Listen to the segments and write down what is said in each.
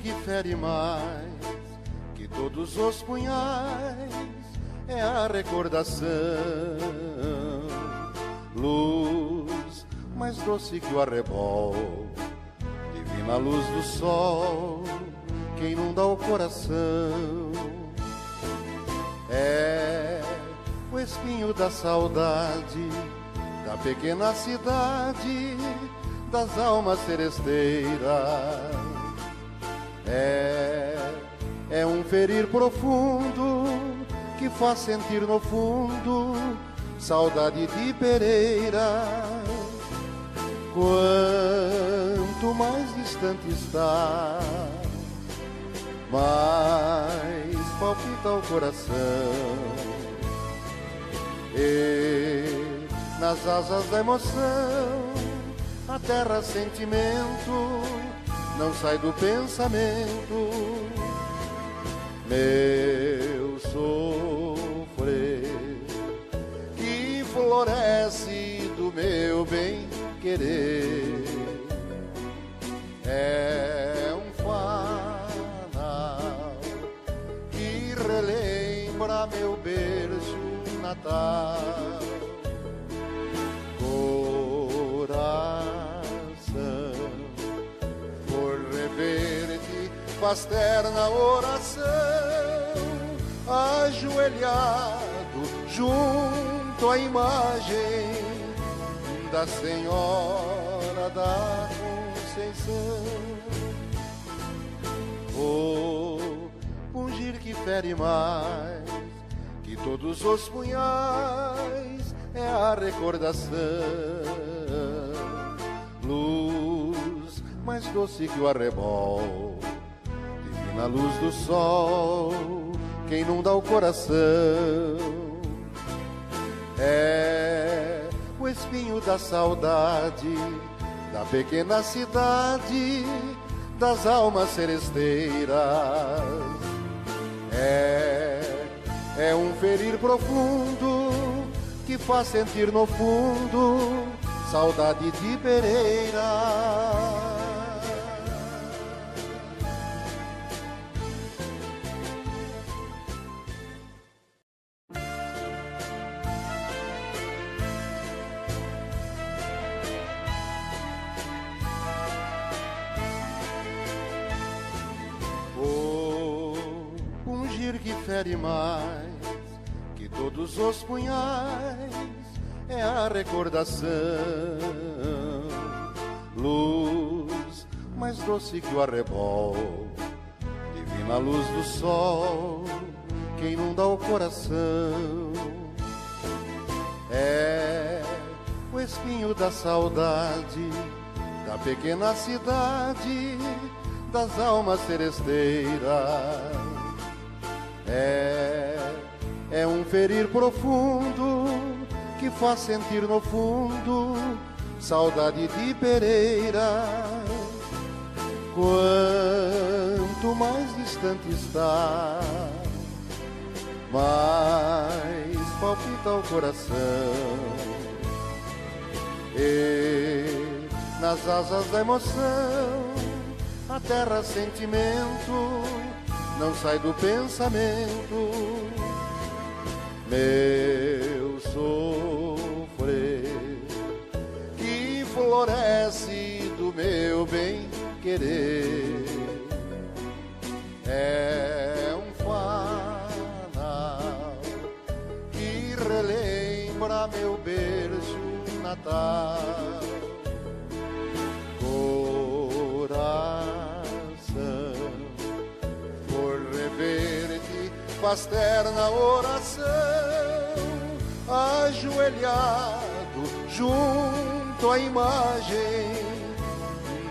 que fere mais que todos os punhais é a recordação, luz mais doce que o arrebol, divina luz do sol que inunda o coração. É o espinho da saudade da pequena cidade das almas seresteiras. É um ferir profundo que faz sentir no fundo saudade de Pereira. Quanto mais distante está, mais palpita o coração. E nas asas da emoção, a terra sentimento não sai do pensamento. Meu sofrer que floresce do meu bem querer é um fanal que relembra meu berço natal. Coração, por rever-te faz terna oração, ajoelhado junto à imagem da Senhora da Conceição. O pungir que fere mais que todos os punhais é a recordação, luz mais doce que o arrebol, divina luz do sol que inunda o coração. É o espinho da saudade da pequena cidade das almas seresteiras. É um ferir profundo que faz sentir no fundo saudade de Pereira. Que fere mais que todos os punhais é a recordação, luz mais doce que o arrebol, divina luz do sol que inunda o coração. É o espinho da saudade da pequena cidade das almas seresteiras. É um ferir profundo que faz sentir no fundo saudade de Pereira. Quanto mais distante está, mais palpita o coração. E nas asas da emoção, a terra sentimento não sai do pensamento. Meu sofrer que floresce do meu bem querer é um fanal que relembra meu berço natal. Coração, por rever-te faz terna oração, ajoelhado junto à imagem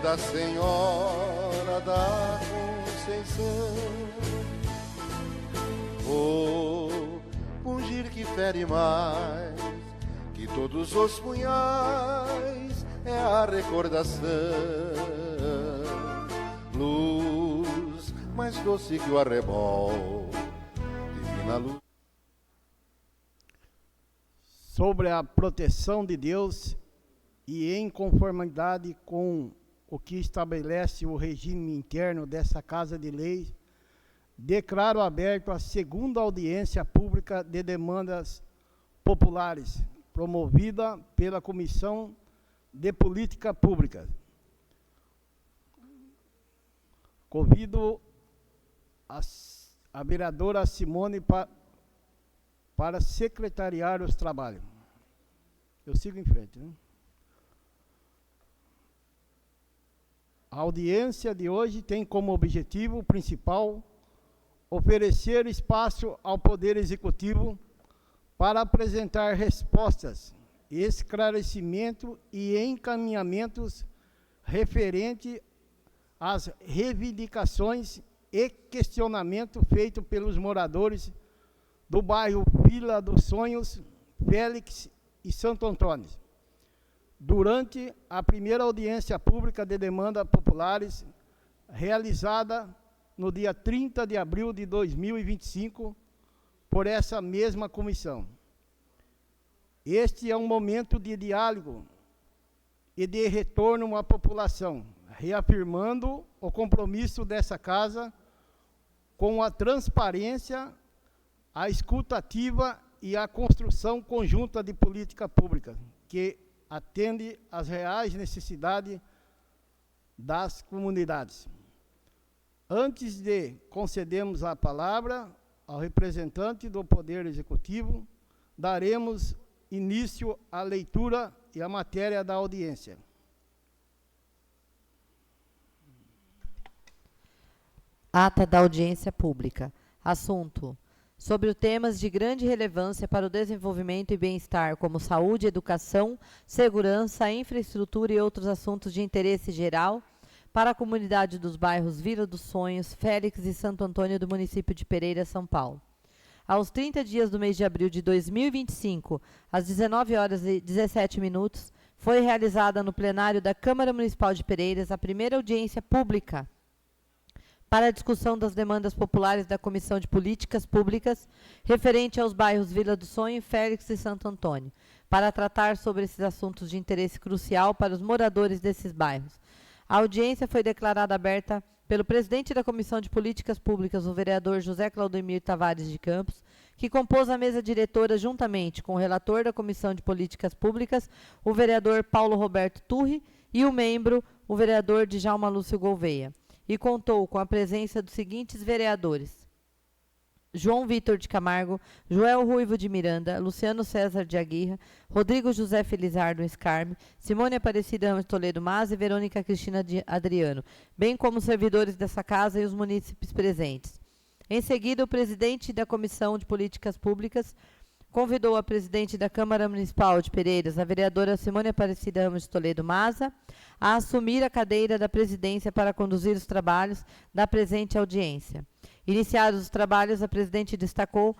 da Senhora da Conceição. O pungir que fere mais que todos os punhais é a recordação, luz mais doce que o arrebol, divina luz. Sobre a proteção de Deus e em conformidade com o que estabelece o regime interno dessa Casa de Leis, declaro aberto a segunda audiência pública de demandas populares, promovida pela Comissão de Política Pública. Convido a vereadora Simone para secretariar os trabalhos. Eu sigo em frente, né? A audiência de hoje tem como objetivo principal oferecer espaço ao Poder Executivo para apresentar respostas, esclarecimento e encaminhamentos referente às reivindicações e questionamento feito pelos moradores do bairro Vila dos Sonhos, Félix e Santo Antônio. Durante a primeira audiência pública de demandas populares, realizada no dia 30 de abril de 2025, por essa mesma comissão. Este é um momento de diálogo e de retorno à população, reafirmando o compromisso dessa Casa com a transparência, a escuta ativa e a construção conjunta de política pública, que atende às reais necessidades das comunidades. Antes de concedermos a palavra ao representante do Poder Executivo, daremos início à leitura e à matéria da audiência. Ata da audiência pública. Assunto: sobre temas de grande relevância para o desenvolvimento e bem-estar, como saúde, educação, segurança, infraestrutura e outros assuntos de interesse geral, para a comunidade dos bairros Vila dos Sonhos, Félix e Santo Antônio do município de Pereira, São Paulo. Aos 30 dias do mês de abril de 2025, às 19h17, foi realizada no plenário da Câmara Municipal de Pereiras a primeira audiência pública para a discussão das demandas populares da Comissão de Políticas Públicas referente aos bairros Vila do Sonho, Félix e Santo Antônio, para tratar sobre esses assuntos de interesse crucial para os moradores desses bairros. A audiência foi declarada aberta pelo presidente da Comissão de Políticas Públicas, o vereador José Claudemir Tavares de Campos, que compôs a mesa diretora juntamente com o relator da Comissão de Políticas Públicas, o vereador Paulo Roberto Turri, e o membro, o vereador Djalma Lúcio Gouveia, e contou com a presença dos seguintes vereadores: João Vitor de Camargo, Joel Ruivo de Miranda, Luciano César de Aguirre, Rodrigo José Felizardo Escarme, Simone Aparecida Ramos Toledo Mas e Verônica Cristina de Adriano, bem como os servidores dessa casa e os munícipes presentes. Em seguida, o presidente da Comissão de Políticas Públicas convidou a presidente da Câmara Municipal de Pereiras, a vereadora Simone Aparecida Ramos de Toledo Maza, a assumir a cadeira da presidência para conduzir os trabalhos da presente audiência. Iniciados os trabalhos, a presidente destacou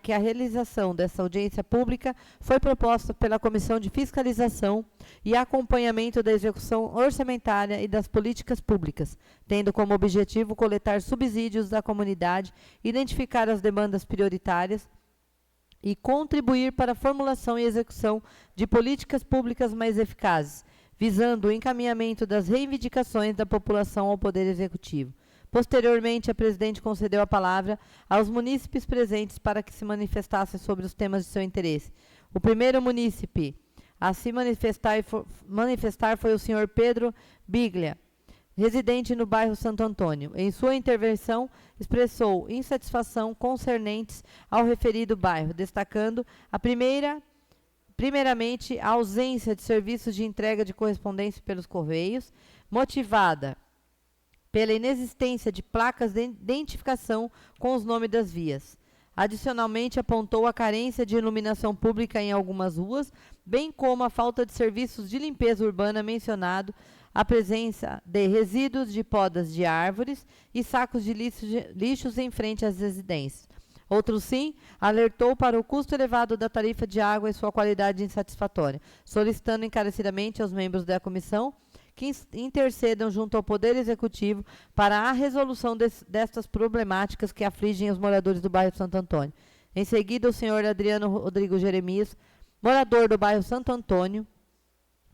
que a realização dessa audiência pública foi proposta pela Comissão de Fiscalização e Acompanhamento da Execução Orçamentária e das Políticas Públicas, tendo como objetivo coletar subsídios da comunidade, identificar as demandas prioritárias e contribuir para a formulação e execução de políticas públicas mais eficazes, visando o encaminhamento das reivindicações da população ao Poder Executivo. Posteriormente, a presidente concedeu a palavra aos munícipes presentes para que se manifestassem sobre os temas de seu interesse. O primeiro munícipe a se manifestar foi o senhor Pedro Biglia, residente no bairro Santo Antônio. Em sua intervenção, expressou insatisfação concernentes ao referido bairro, destacando primeiramente, a ausência de serviços de entrega de correspondência pelos Correios, motivada pela inexistência de placas de identificação com os nomes das vias. Adicionalmente, apontou a carência de iluminação pública em algumas ruas, bem como a falta de serviços de limpeza urbana mencionado, a presença de resíduos de podas de árvores e sacos de lixos em frente às residências. Outro sim, alertou para o custo elevado da tarifa de água e sua qualidade insatisfatória, solicitando encarecidamente aos membros da comissão que intercedam junto ao Poder Executivo para a resolução destas problemáticas que afligem os moradores do bairro Santo Antônio. Em seguida, o senhor Adriano Rodrigo Jeremias, morador do bairro Santo Antônio,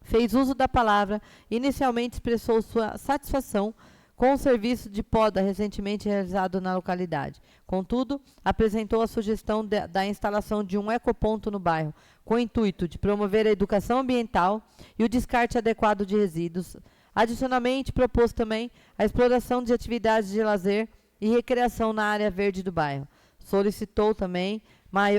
fez uso da palavra, inicialmente expressou sua satisfação com o serviço de poda recentemente realizado na localidade. Contudo, apresentou a sugestão da instalação de um ecoponto no bairro, com o intuito de promover a educação ambiental e o descarte adequado de resíduos. Adicionalmente, propôs também a exploração de atividades de lazer e recreação na área verde do bairro. Solicitou também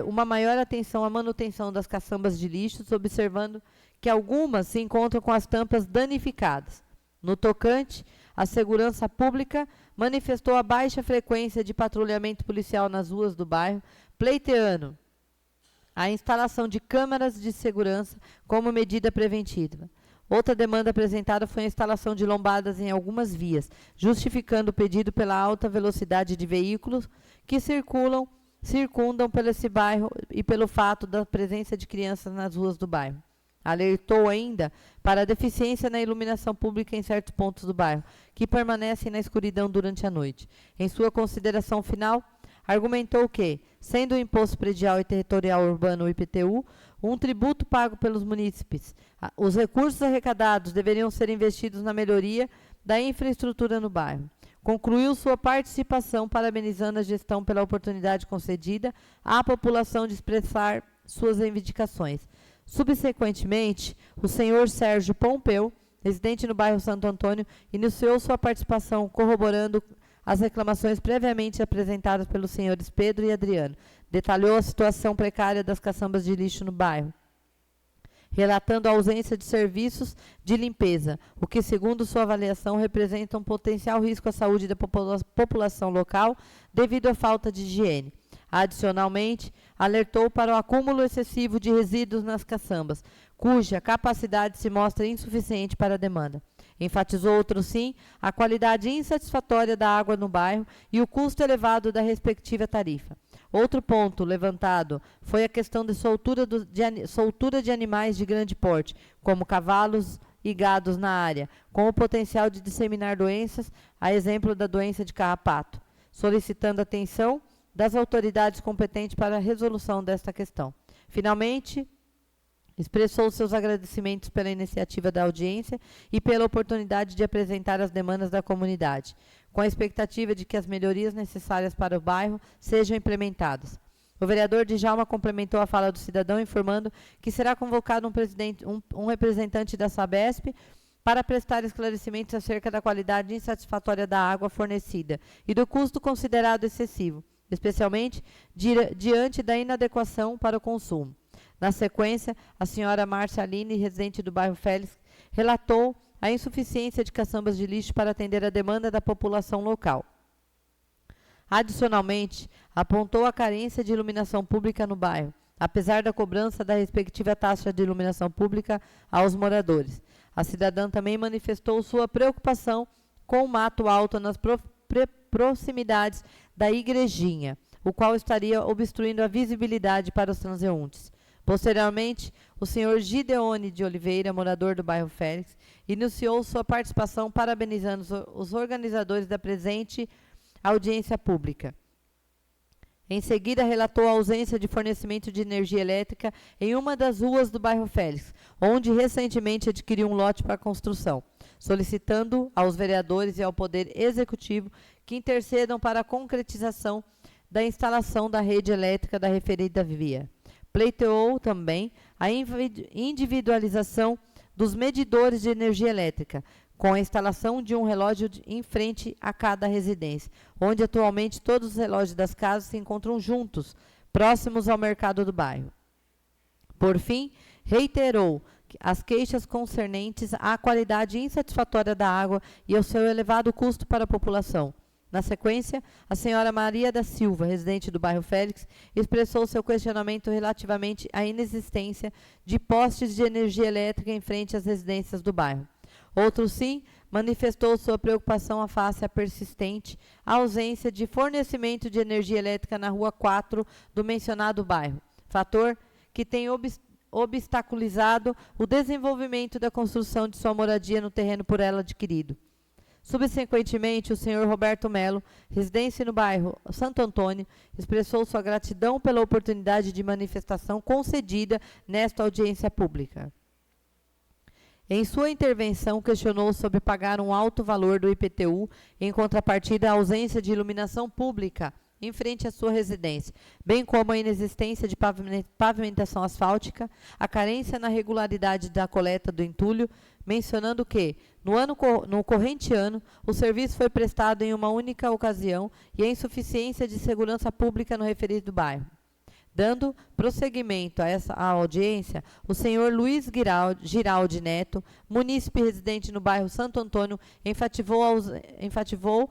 uma maior atenção à manutenção das caçambas de lixos, observando que algumas se encontram com as tampas danificadas. No tocante à segurança pública, manifestou a baixa frequência de patrulhamento policial nas ruas do bairro, pleiteando a instalação de câmeras de segurança como medida preventiva. Outra demanda apresentada foi a instalação de lombadas em algumas vias, justificando o pedido pela alta velocidade de veículos que circundam por esse bairro e pelo fato da presença de crianças nas ruas do bairro. Alertou ainda para a deficiência na iluminação pública em certos pontos do bairro, que permanecem na escuridão durante a noite. Em sua consideração final, argumentou que, sendo o Imposto Predial e Territorial Urbano, o IPTU, um tributo pago pelos munícipes, os recursos arrecadados deveriam ser investidos na melhoria da infraestrutura no bairro. Concluiu sua participação parabenizando a gestão pela oportunidade concedida à população de expressar suas reivindicações. Subsequentemente, o senhor Sérgio Pompeu, residente no bairro Santo Antônio, iniciou sua participação corroborando as reclamações previamente apresentadas pelos senhores Pedro e Adriano. Detalhou a situação precária das caçambas de lixo no bairro, relatando a ausência de serviços de limpeza, o que, segundo sua avaliação, representa um potencial risco à saúde da população local devido à falta de higiene. Adicionalmente, alertou para o acúmulo excessivo de resíduos nas caçambas, cuja capacidade se mostra insuficiente para a demanda. Enfatizou, outro sim, a qualidade insatisfatória da água no bairro e o custo elevado da respectiva tarifa. Outro ponto levantado foi a questão de soltura de animais de grande porte, como cavalos e gados na área, com o potencial de disseminar doenças, a exemplo da doença de carrapato, solicitando atenção das autoridades competentes para a resolução desta questão. Finalmente, expressou seus agradecimentos pela iniciativa da audiência e pela oportunidade de apresentar as demandas da comunidade, com a expectativa de que as melhorias necessárias para o bairro sejam implementadas. O vereador Djalma complementou a fala do cidadão, informando que será convocado um representante da Sabesp para prestar esclarecimentos acerca da qualidade insatisfatória da água fornecida e do custo considerado excessivo, especialmente diante da inadequação para o consumo. Na sequência, a senhora Márcia Aline, residente do bairro Félix, relatou a insuficiência de caçambas de lixo para atender a demanda da população local. Adicionalmente, apontou a carência de iluminação pública no bairro, apesar da cobrança da respectiva taxa de iluminação pública aos moradores. A cidadã também manifestou sua preocupação com o mato alto nas proximidades da igrejinha, o qual estaria obstruindo a visibilidade para os transeuntes. Posteriormente, o senhor Gideone de Oliveira, morador do bairro Félix, iniciou sua participação parabenizando os organizadores da presente audiência pública. Em seguida, relatou a ausência de fornecimento de energia elétrica em uma das ruas do bairro Félix, onde recentemente adquiriu um lote para construção, solicitando aos vereadores e ao Poder Executivo que intercedam para a concretização da instalação da rede elétrica da referida via. Pleiteou também a individualização dos medidores de energia elétrica, com a instalação de um relógio em frente a cada residência, onde atualmente todos os relógios das casas se encontram juntos, próximos ao mercado do bairro. Por fim, reiterou as queixas concernentes à qualidade insatisfatória da água e ao seu elevado custo para a população. Na sequência, a senhora Maria da Silva, residente do bairro Félix, expressou seu questionamento relativamente à inexistência de postes de energia elétrica em frente às residências do bairro. Outro sim, manifestou sua preocupação face à persistente ausência de fornecimento de energia elétrica na Rua 4 do mencionado bairro, fator que tem obstaculizado o desenvolvimento da construção de sua moradia no terreno por ela adquirido. Subsequentemente, o senhor Roberto Melo, residente no bairro Santo Antônio, expressou sua gratidão pela oportunidade de manifestação concedida nesta audiência pública. Em sua intervenção, questionou sobre pagar um alto valor do IPTU em contrapartida à ausência de iluminação pública em frente à sua residência, bem como a inexistência de pavimentação asfáltica, a carência na regularidade da coleta do entulho, mencionando que, no corrente ano, o serviço foi prestado em uma única ocasião e a insuficiência de segurança pública no referido bairro. Dando prosseguimento a essa audiência, o senhor Luiz Giraldi Neto, munícipe residente no bairro Santo Antônio, enfatizou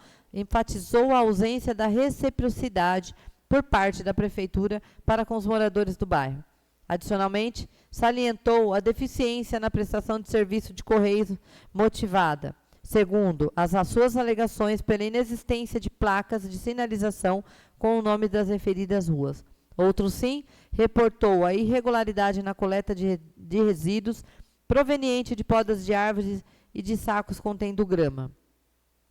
a ausência da reciprocidade por parte da Prefeitura para com os moradores do bairro. Adicionalmente, salientou a deficiência na prestação de serviço de correios motivada, segundo as suas alegações, pela inexistência de placas de sinalização com o nome das referidas ruas. Outro sim, reportou a irregularidade na coleta de resíduos proveniente de podas de árvores e de sacos contendo grama.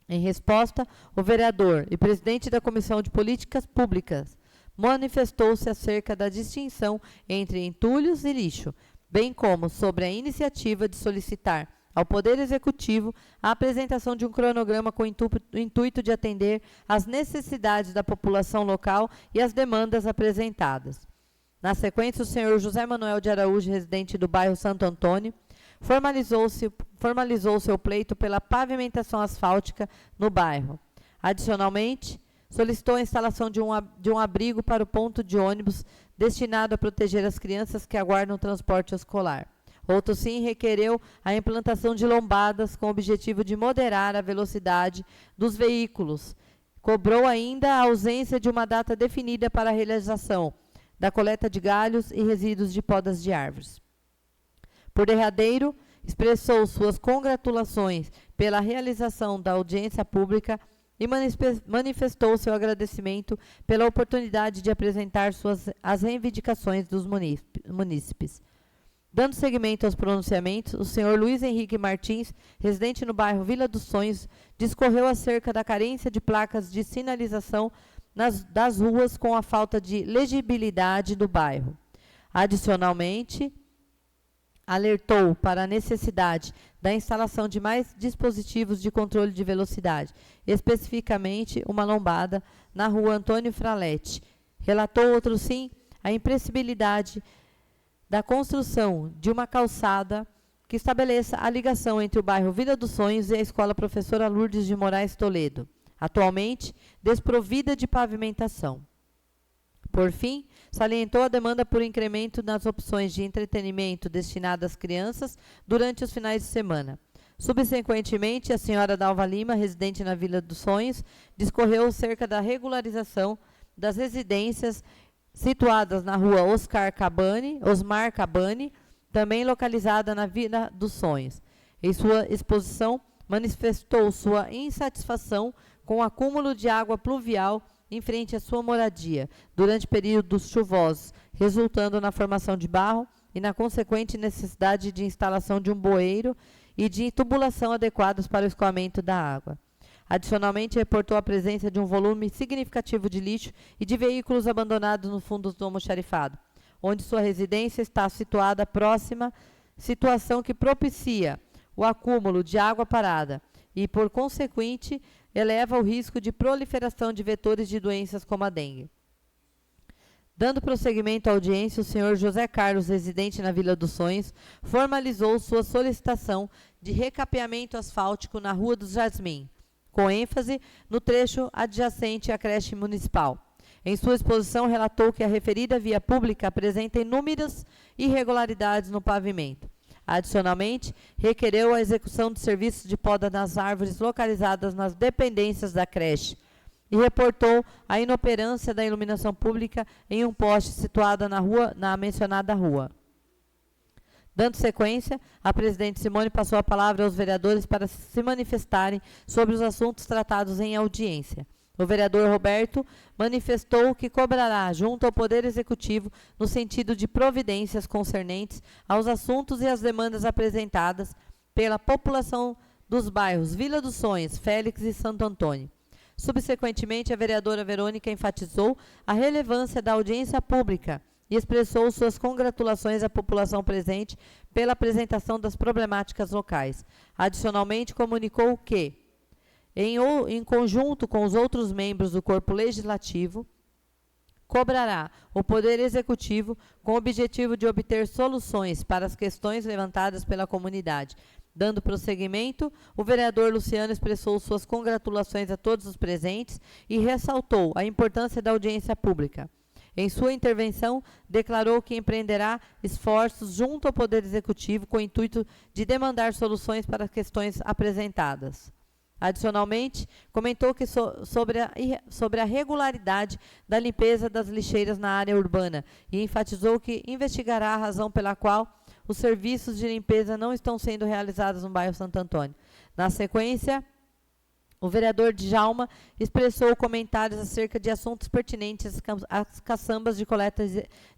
Em resposta, o vereador e presidente da Comissão de Políticas Públicas manifestou-se acerca da distinção entre entulhos e lixo, bem como sobre a iniciativa de solicitar ao Poder Executivo a apresentação de um cronograma com o intuito de atender às necessidades da população local e às demandas apresentadas. Na sequência, o senhor José Manuel de Araújo, residente do bairro Santo Antônio, formalizou seu pleito pela pavimentação asfáltica no bairro. Adicionalmente, solicitou a instalação de um abrigo para o ponto de ônibus destinado a proteger as crianças que aguardam o transporte escolar. Outro sim requereu a implantação de lombadas com o objetivo de moderar a velocidade dos veículos. Cobrou ainda a ausência de uma data definida para a realização da coleta de galhos e resíduos de podas de árvores. Por derradeiro, expressou suas congratulações pela realização da audiência pública e manifestou seu agradecimento pela oportunidade de apresentar as reivindicações dos munícipes. Dando seguimento aos pronunciamentos, o senhor Luiz Henrique Martins, residente no bairro Vila dos Sonhos, discorreu acerca da carência de placas de sinalização das ruas com a falta de legibilidade do bairro. Adicionalmente, alertou para a necessidade da instalação de mais dispositivos de controle de velocidade, especificamente uma lombada na rua Antônio Fraletti. Relatou, outro sim, a imprescindibilidade da construção de uma calçada que estabeleça a ligação entre o bairro Vila dos Sonhos e a Escola Professora Lourdes de Moraes Toledo, atualmente desprovida de pavimentação. Por fim, salientou a demanda por incremento nas opções de entretenimento destinadas às crianças durante os finais de semana. Subsequentemente, a senhora Dalva Lima, residente na Vila dos Sonhos, discorreu acerca da regularização das residências situadas na rua Osmar Cabani, também localizada na Vila dos Sonhos. Em sua exposição, manifestou sua insatisfação com o acúmulo de água pluvial em frente à sua moradia, durante períodos chuvosos, resultando na formação de barro e na consequente necessidade de instalação de um bueiro e de tubulação adequados para o escoamento da água. Adicionalmente, reportou a presença de um volume significativo de lixo e de veículos abandonados no fundo do almoxarifado, onde sua residência está situada próxima, situação que propicia o acúmulo de água parada e, por consequente, eleva o risco de proliferação de vetores de doenças como a dengue. Dando prosseguimento à audiência, o senhor José Carlos, residente na Vila dos Sonhos, formalizou sua solicitação de recapeamento asfáltico na Rua do Jasmim, com ênfase no trecho adjacente à creche municipal. Em sua exposição, relatou que a referida via pública apresenta inúmeras irregularidades no pavimento. Adicionalmente, requereu a execução de serviços de poda nas árvores localizadas nas dependências da creche e reportou a inoperância da iluminação pública em um poste situado na mencionada rua. Dando sequência, a presidente Simone passou a palavra aos vereadores para se manifestarem sobre os assuntos tratados em audiência. O vereador Roberto manifestou que cobrará junto ao Poder Executivo no sentido de providências concernentes aos assuntos e às demandas apresentadas pela população dos bairros Vila dos Sonhos, Félix e Santo Antônio. Subsequentemente, a vereadora Verônica enfatizou a relevância da audiência pública e expressou suas congratulações à população presente pela apresentação das problemáticas locais. Adicionalmente, comunicou que, em conjunto com os outros membros do corpo legislativo, cobrará o Poder Executivo com o objetivo de obter soluções para as questões levantadas pela comunidade. Dando prosseguimento, o vereador Luciano expressou suas congratulações a todos os presentes e ressaltou a importância da audiência pública. Em sua intervenção, declarou que empreenderá esforços junto ao Poder Executivo com o intuito de demandar soluções para as questões apresentadas. Adicionalmente, comentou que sobre a regularidade da limpeza das lixeiras na área urbana e enfatizou que investigará a razão pela qual os serviços de limpeza não estão sendo realizados no bairro Santo Antônio. Na sequência, o vereador Djalma expressou comentários acerca de assuntos pertinentes às caçambas de coleta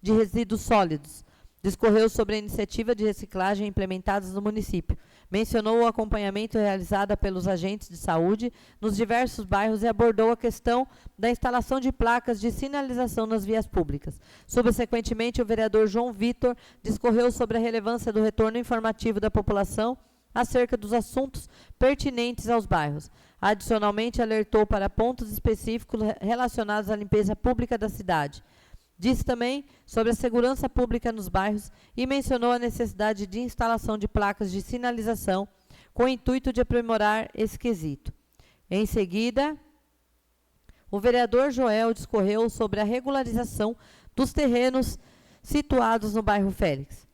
de resíduos sólidos. Discorreu sobre a iniciativa de reciclagem implementadas no município. Mencionou o acompanhamento realizado pelos agentes de saúde nos diversos bairros e abordou a questão da instalação de placas de sinalização nas vias públicas. Subsequentemente, o vereador João Vitor discorreu sobre a relevância do retorno informativo da população acerca dos assuntos pertinentes aos bairros. Adicionalmente, alertou para pontos específicos relacionados à limpeza pública da cidade. Disse também sobre a segurança pública nos bairros e mencionou a necessidade de instalação de placas de sinalização com o intuito de aprimorar esse quesito. Em seguida, o vereador Joel discorreu sobre a regularização dos terrenos situados no bairro Félix.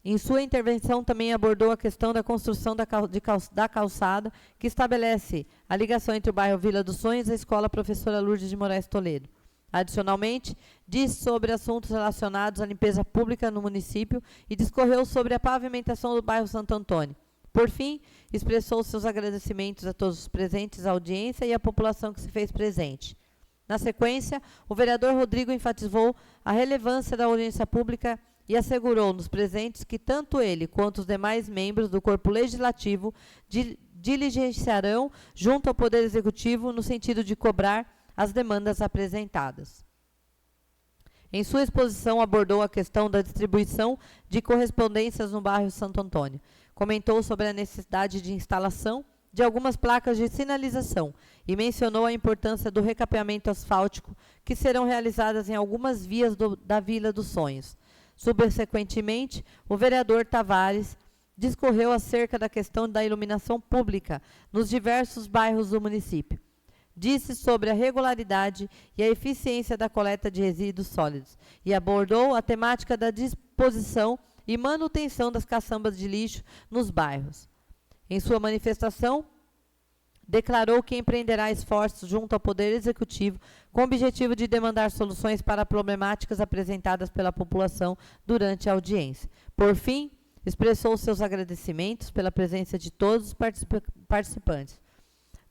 Em sua intervenção, também abordou a questão da construção da calçada, que estabelece a ligação entre o bairro Vila dos Sonhos e a Escola Professora Lourdes de Moraes Toledo. Adicionalmente, disse sobre assuntos relacionados à limpeza pública no município e discorreu sobre a pavimentação do bairro Santo Antônio. Por fim, expressou seus agradecimentos a todos os presentes, à audiência e à população que se fez presente. Na sequência, o vereador Rodrigo enfatizou a relevância da audiência pública e assegurou nos presentes que tanto ele quanto os demais membros do corpo legislativo diligenciarão junto ao Poder Executivo no sentido de cobrar as demandas apresentadas. Em sua exposição, abordou a questão da distribuição de correspondências no bairro Santo Antônio. Comentou sobre a necessidade de instalação de algumas placas de sinalização e mencionou a importância do recapeamento asfáltico que serão realizadas em algumas vias da Vila dos Sonhos. Subsequentemente, o vereador Tavares discorreu acerca da questão da iluminação pública nos diversos bairros do município. Disse sobre a regularidade e a eficiência da coleta de resíduos sólidos e abordou a temática da disposição e manutenção das caçambas de lixo nos bairros. Em sua manifestação, declarou que empreenderá esforços junto ao Poder Executivo com o objetivo de demandar soluções para problemáticas apresentadas pela população durante a audiência. Por fim, expressou seus agradecimentos pela presença de todos os participantes.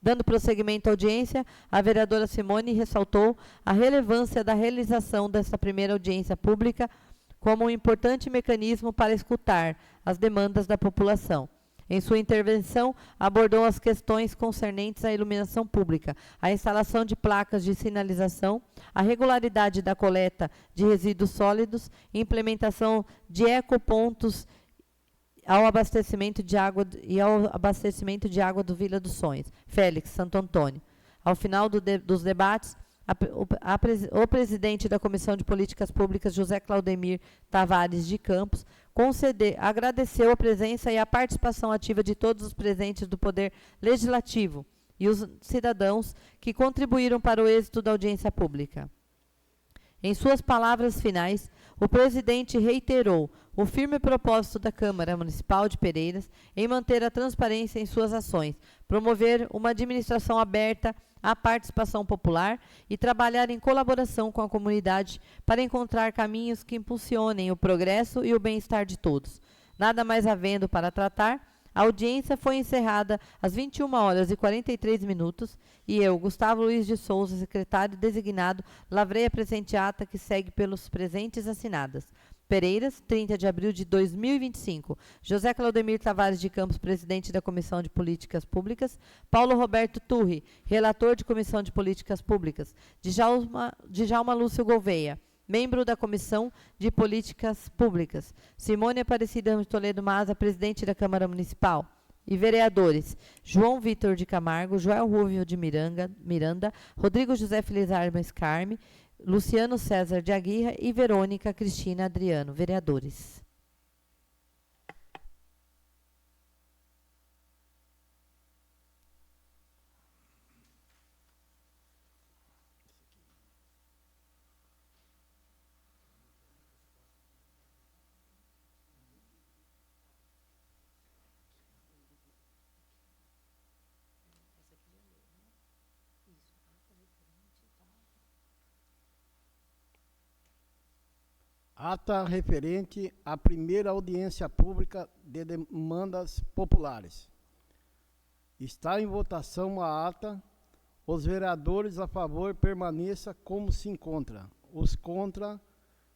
Dando prosseguimento à audiência, a vereadora Simone ressaltou a relevância da realização desta primeira audiência pública como um importante mecanismo para escutar as demandas da população. Em sua intervenção, abordou as questões concernentes à iluminação pública, a instalação de placas de sinalização, a regularidade da coleta de resíduos sólidos, implementação de ecopontos ao abastecimento de água do Vila dos Sonhos, Félix, Santo Antônio. Ao final dos debates, o presidente da Comissão de Políticas Públicas, José Claudemir Tavares de Campos, agradeceu a presença e a participação ativa de todos os presentes do Poder Legislativo e os cidadãos que contribuíram para o êxito da audiência pública. Em suas palavras finais, o presidente reiterou o firme propósito da Câmara Municipal de Pereiras em manter a transparência em suas ações, promover uma administração aberta à participação popular e trabalhar em colaboração com a comunidade para encontrar caminhos que impulsionem o progresso e o bem-estar de todos. Nada mais havendo para tratar, a audiência foi encerrada às 21h43 e eu, Gustavo Luiz de Souza, secretário designado, lavrei a presente ata que segue pelos presentes assinadas. Pereiras, 30 de abril de 2025. José Claudemir Tavares de Campos, presidente da Comissão de Políticas Públicas. Paulo Roberto Turri, relator de Comissão de Políticas Públicas. Djalma Lúcio Gouveia, membro da Comissão de Políticas Públicas. Simone Aparecida Ramos de Toledo Maza, presidente da Câmara Municipal. E vereadores: João Vitor de Camargo, Joel Rúvio de Miranda, Rodrigo José Felizardo Scarme, Luciano César de Aguirre e Verônica Cristina Adriano. Vereadores. Ata referente à primeira audiência pública de demandas populares. Está em votação a ata. Os vereadores a favor permaneça como se encontra. Os contra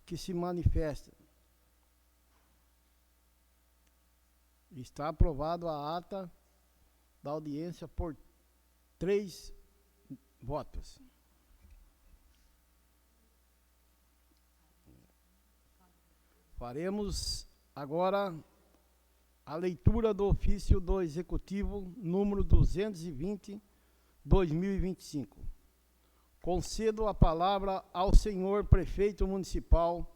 que se manifestem. Está aprovado a ata da audiência por 3 votos. Faremos agora a leitura do ofício do Executivo número 220, 2025. Concedo a palavra ao senhor prefeito municipal,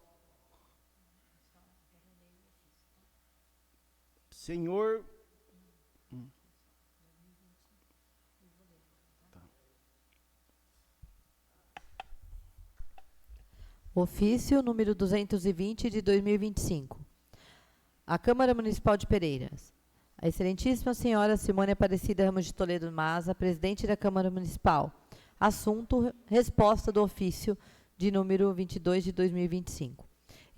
senhor... Ofício número 220 de 2025. A Câmara Municipal de Pereiras. A excelentíssima senhora Simone Aparecida Ramos de Toledo Maza, presidente da Câmara Municipal. Assunto: resposta do ofício de número 22 de 2025.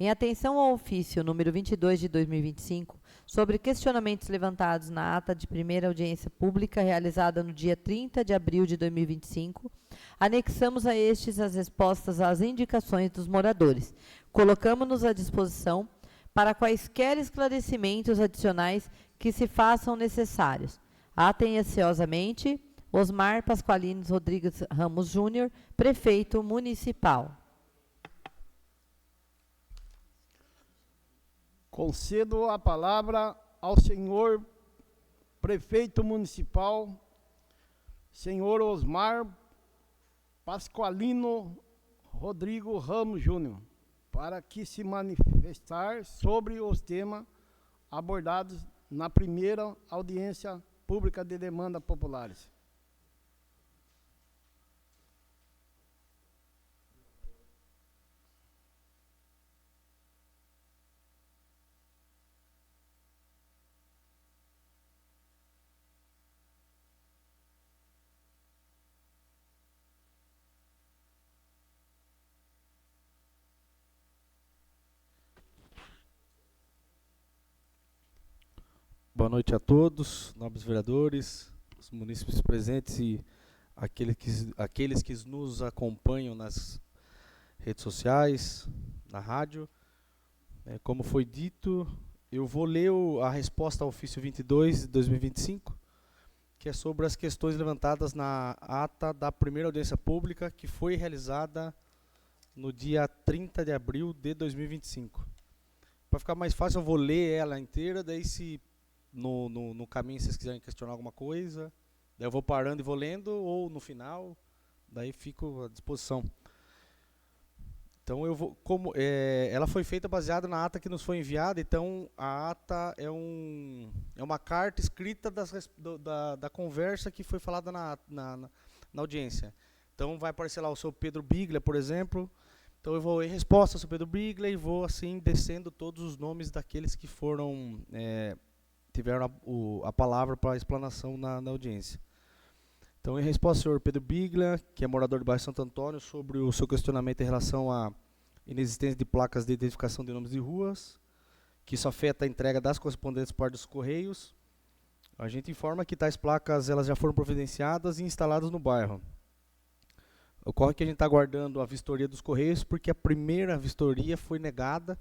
Em atenção ao ofício número 22 de 2025, sobre questionamentos levantados na ata de primeira audiência pública realizada no dia 30 de abril de 2025, anexamos a estes as respostas às indicações dos moradores. Colocamos-nos à disposição para quaisquer esclarecimentos adicionais que se façam necessários. Atenciosamente, Osmar Pasqualino Rodrigues Ramos Júnior, prefeito municipal. Concedo a palavra ao senhor prefeito municipal, senhor Osmar Pasqualino Rodrigo Ramos Júnior, para que se manifestar sobre os temas abordados na primeira audiência pública de demandas populares. Boa noite a todos, nobres vereadores, os munícipes presentes e aqueles que nos acompanham nas redes sociais, na rádio. Como foi dito, eu vou ler a resposta ao ofício 22 de 2025, que é sobre as questões levantadas na ata da primeira audiência pública, que foi realizada no dia 30 de abril de 2025. Para ficar mais fácil, eu vou ler ela inteira, daí se no caminho vocês quiserem questionar alguma coisa, daí eu vou parando e vou lendo, ou no final, daí fico à disposição. Então eu vou, ela foi feita baseada na ata que nos foi enviada, então a ata é uma carta escrita da conversa que foi falada na audiência. Então vai aparecer lá o seu Pedro Biglia, por exemplo. Então eu vou em resposta ao seu Pedro Biglia e vou assim descendo todos os nomes daqueles que foram tiveram a palavra para a explanação na audiência. Então, em resposta ao senhor Pedro Biglia, que é morador do bairro Santo Antônio, sobre o seu questionamento em relação à inexistência de placas de identificação de nomes de ruas, que isso afeta a entrega das correspondentes por parte dos Correios, a gente informa que tais placas elas já foram providenciadas e instaladas no bairro. Ocorre que a gente está aguardando a vistoria dos Correios, porque a primeira vistoria foi negada.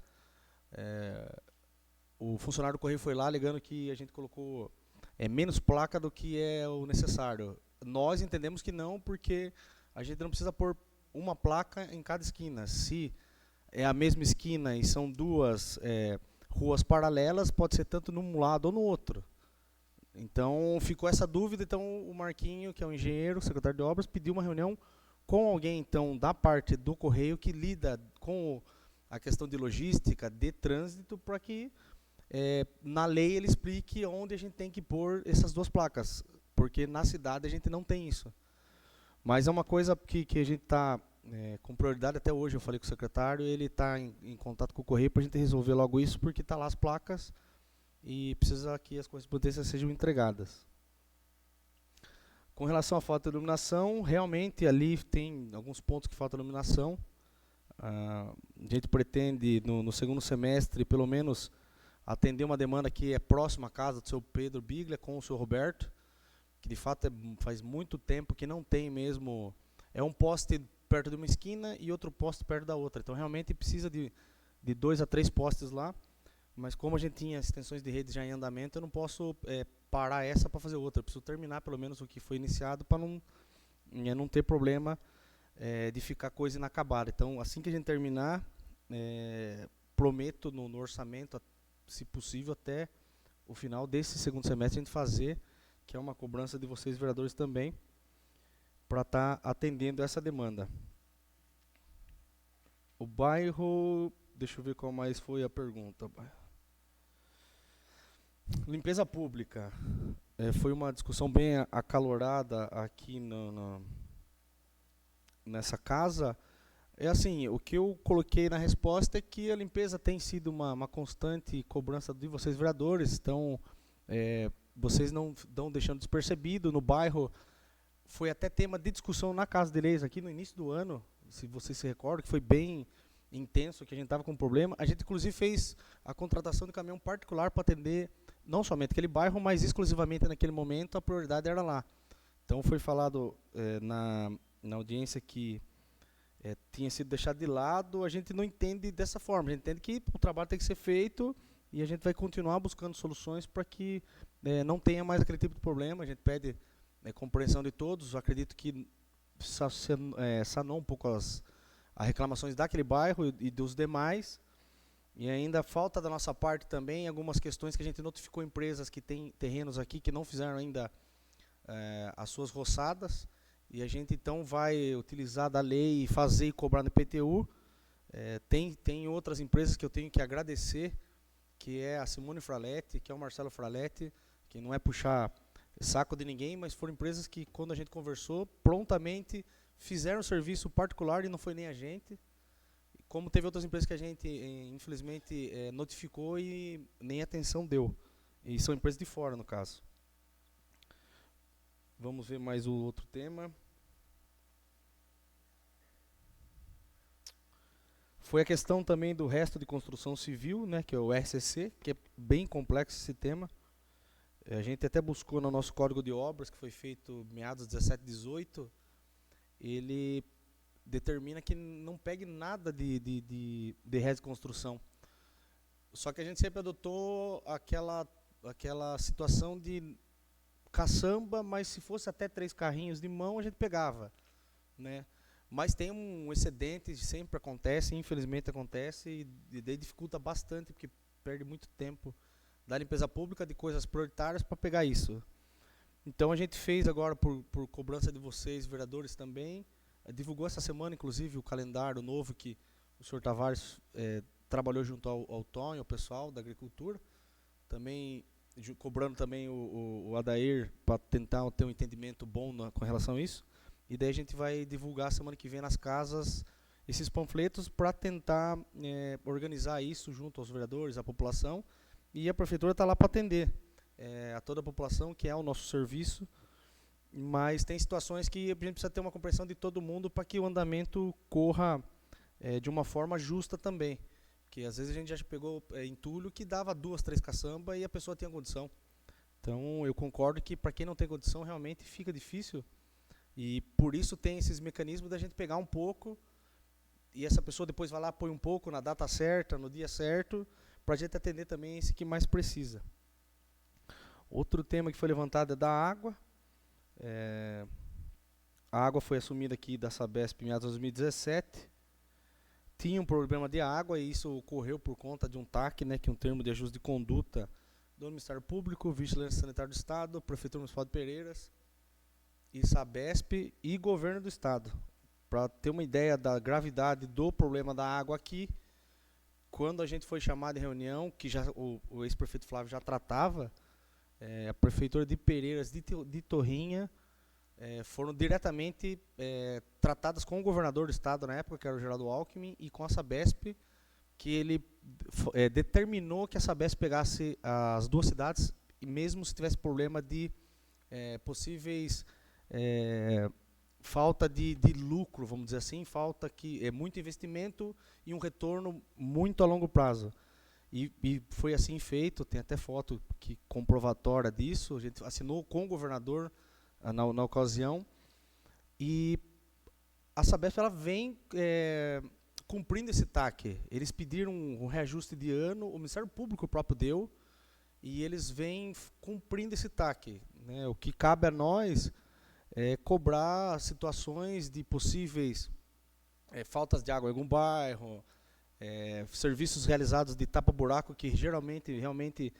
O funcionário do Correio foi lá alegando que a gente colocou menos placa do que é o necessário. Nós entendemos que não, porque a gente não precisa pôr uma placa em cada esquina. Se é a mesma esquina e são duas ruas paralelas, pode ser tanto num lado ou no outro. Então ficou essa dúvida, então o Marquinho, que é o engenheiro, secretário de obras, pediu uma reunião com alguém então da parte do Correio que lida com a questão de logística, de trânsito, para que na lei ele explique onde a gente tem que pôr essas duas placas, porque na cidade a gente não tem isso. Mas é uma coisa que a gente está com prioridade até hoje. Eu falei com o secretário, ele está em contato com o Correio para a gente resolver logo isso, porque está lá as placas e precisa que as correspondências sejam entregadas. Com relação à falta de iluminação, realmente ali tem alguns pontos que faltam iluminação. A gente pretende, no segundo semestre, pelo menos, atender uma demanda que é próxima à casa do seu Pedro Biglia com o seu Roberto, que de fato faz muito tempo que não tem mesmo. É um poste perto de uma esquina e outro poste perto da outra. Então, realmente, precisa de 2 a 3 postes lá. Mas como a gente tinha extensões de rede já em andamento, eu não posso parar essa para fazer outra. Eu preciso terminar pelo menos o que foi iniciado para não ter problema de ficar coisa inacabada. Então, assim que a gente terminar, prometo no orçamento, se possível, até o final desse segundo semestre, a gente fazer, que é uma cobrança de vocês, vereadores, também, para estar atendendo essa demanda. O bairro, deixa eu ver qual mais foi a pergunta. Limpeza pública. Foi uma discussão bem acalorada aqui nessa casa. É assim, o que eu coloquei na resposta é que a limpeza tem sido uma constante cobrança de vocês, vereadores. Então, vocês não estão deixando despercebido. No bairro, foi até tema de discussão na Casa de Leis, aqui no início do ano, se vocês se recordam, que foi bem intenso, que a gente estava com problema. A gente, inclusive, fez a contratação de caminhão particular para atender não somente aquele bairro, mas exclusivamente naquele momento a prioridade era lá. Então, foi falado na audiência que tinha sido deixado de lado. A gente não entende dessa forma, a gente entende que o trabalho tem que ser feito e a gente vai continuar buscando soluções para que não tenha mais aquele tipo de problema. A gente pede compreensão de todos. Eu acredito que sanou um pouco as reclamações daquele bairro e dos demais. E ainda falta da nossa parte também algumas questões que a gente notificou empresas que têm terrenos aqui que não fizeram ainda as suas roçadas. E a gente então vai utilizar da lei e fazer e cobrar no IPTU. Tem outras empresas que eu tenho que agradecer, que é a Simone Fraletti, que é o Marcelo Fraletti, que não é puxar saco de ninguém, mas foram empresas que, quando a gente conversou, prontamente fizeram serviço particular e não foi nem a gente. Como teve outras empresas que a gente, infelizmente, notificou e nem atenção deu. E são empresas de fora, no caso. Vamos ver mais o outro tema. Foi a questão também do resto de construção civil, né, que é o RCC, que é bem complexo esse tema. A gente até buscou no nosso Código de Obras, que foi feito meados de 17, 18, ele determina que não pegue nada de resto de construção. Só que a gente sempre adotou aquela situação de caçamba, mas se fosse até 3 carrinhos de mão, a gente pegava, né? Mas tem um excedente, sempre acontece, infelizmente acontece, e daí dificulta bastante, porque perde muito tempo da limpeza pública de coisas prioritárias para pegar isso. Então a gente fez agora, por cobrança de vocês, vereadores também, divulgou essa semana, inclusive, o calendário novo que o senhor Tavares trabalhou junto ao Tonho, o pessoal da agricultura, também cobrando também o Adair para tentar ter um entendimento bom com relação a isso. E daí a gente vai divulgar semana que vem nas casas esses panfletos para tentar organizar isso junto aos vereadores, à população. E a prefeitura está lá para atender a toda a população, que é o nosso serviço. Mas tem situações que a gente precisa ter uma compreensão de todo mundo para que o andamento corra de uma forma justa também. Porque às vezes a gente já pegou entulho que dava 2, 3 caçambas e a pessoa tinha condição. Então eu concordo que para quem não tem condição realmente fica difícil. E por isso tem esses mecanismos da gente pegar um pouco e essa pessoa depois vai lá, põe um pouco na data certa, no dia certo, para a gente atender também esse que mais precisa. Outro tema que foi levantado é da água. A água foi assumida aqui da Sabesp em meados de 2017. tinha um problema de água, e isso ocorreu por conta de um TAC, né, que é um termo de ajuste de conduta do Ministério Público, Vigilância Sanitária do Estado, Prefeitura Municipal de Pereiras, e Sabesp e Governo do Estado. Para ter uma ideia da gravidade do problema da água aqui, quando a gente foi chamado em reunião, que já o ex-prefeito Flávio já tratava, a Prefeitura de Pereiras, de Torrinha, foram diretamente tratadas com o governador do estado na época, que era o Geraldo Alckmin, e com a Sabesp, que ele determinou que a Sabesp pegasse as duas cidades, e mesmo se tivesse problema de possíveis falta de lucro, vamos dizer assim, falta que é muito investimento e um retorno muito a longo prazo. E foi assim feito, tem até foto comprovatória disso, a gente assinou com o governador na ocasião, e a Sabesp ela vem cumprindo esse TAC. Eles pediram um reajuste de ano, o Ministério Público próprio deu, e eles vêm cumprindo esse TAC, né? O que cabe a nós é cobrar situações de possíveis faltas de água em algum bairro, serviços realizados de tapa-buraco, que realmente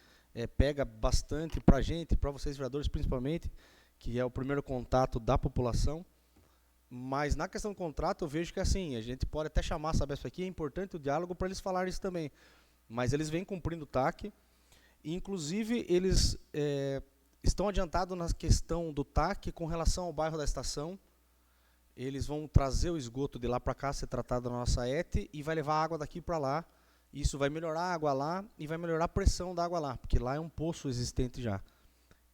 pega bastante para a gente, para vocês vereadores principalmente, que é o primeiro contato da população. Mas na questão do contrato eu vejo que assim, a gente pode até chamar a Sabesp aqui, é importante o diálogo para eles falarem isso também. Mas eles vêm cumprindo o TAC, e inclusive eles estão adiantados na questão do TAC com relação ao bairro da Estação. Eles vão trazer o esgoto de lá para cá, ser tratado na nossa ET, e vai levar a água daqui para lá. Isso vai melhorar a água lá e vai melhorar a pressão da água lá, porque lá é um poço existente já.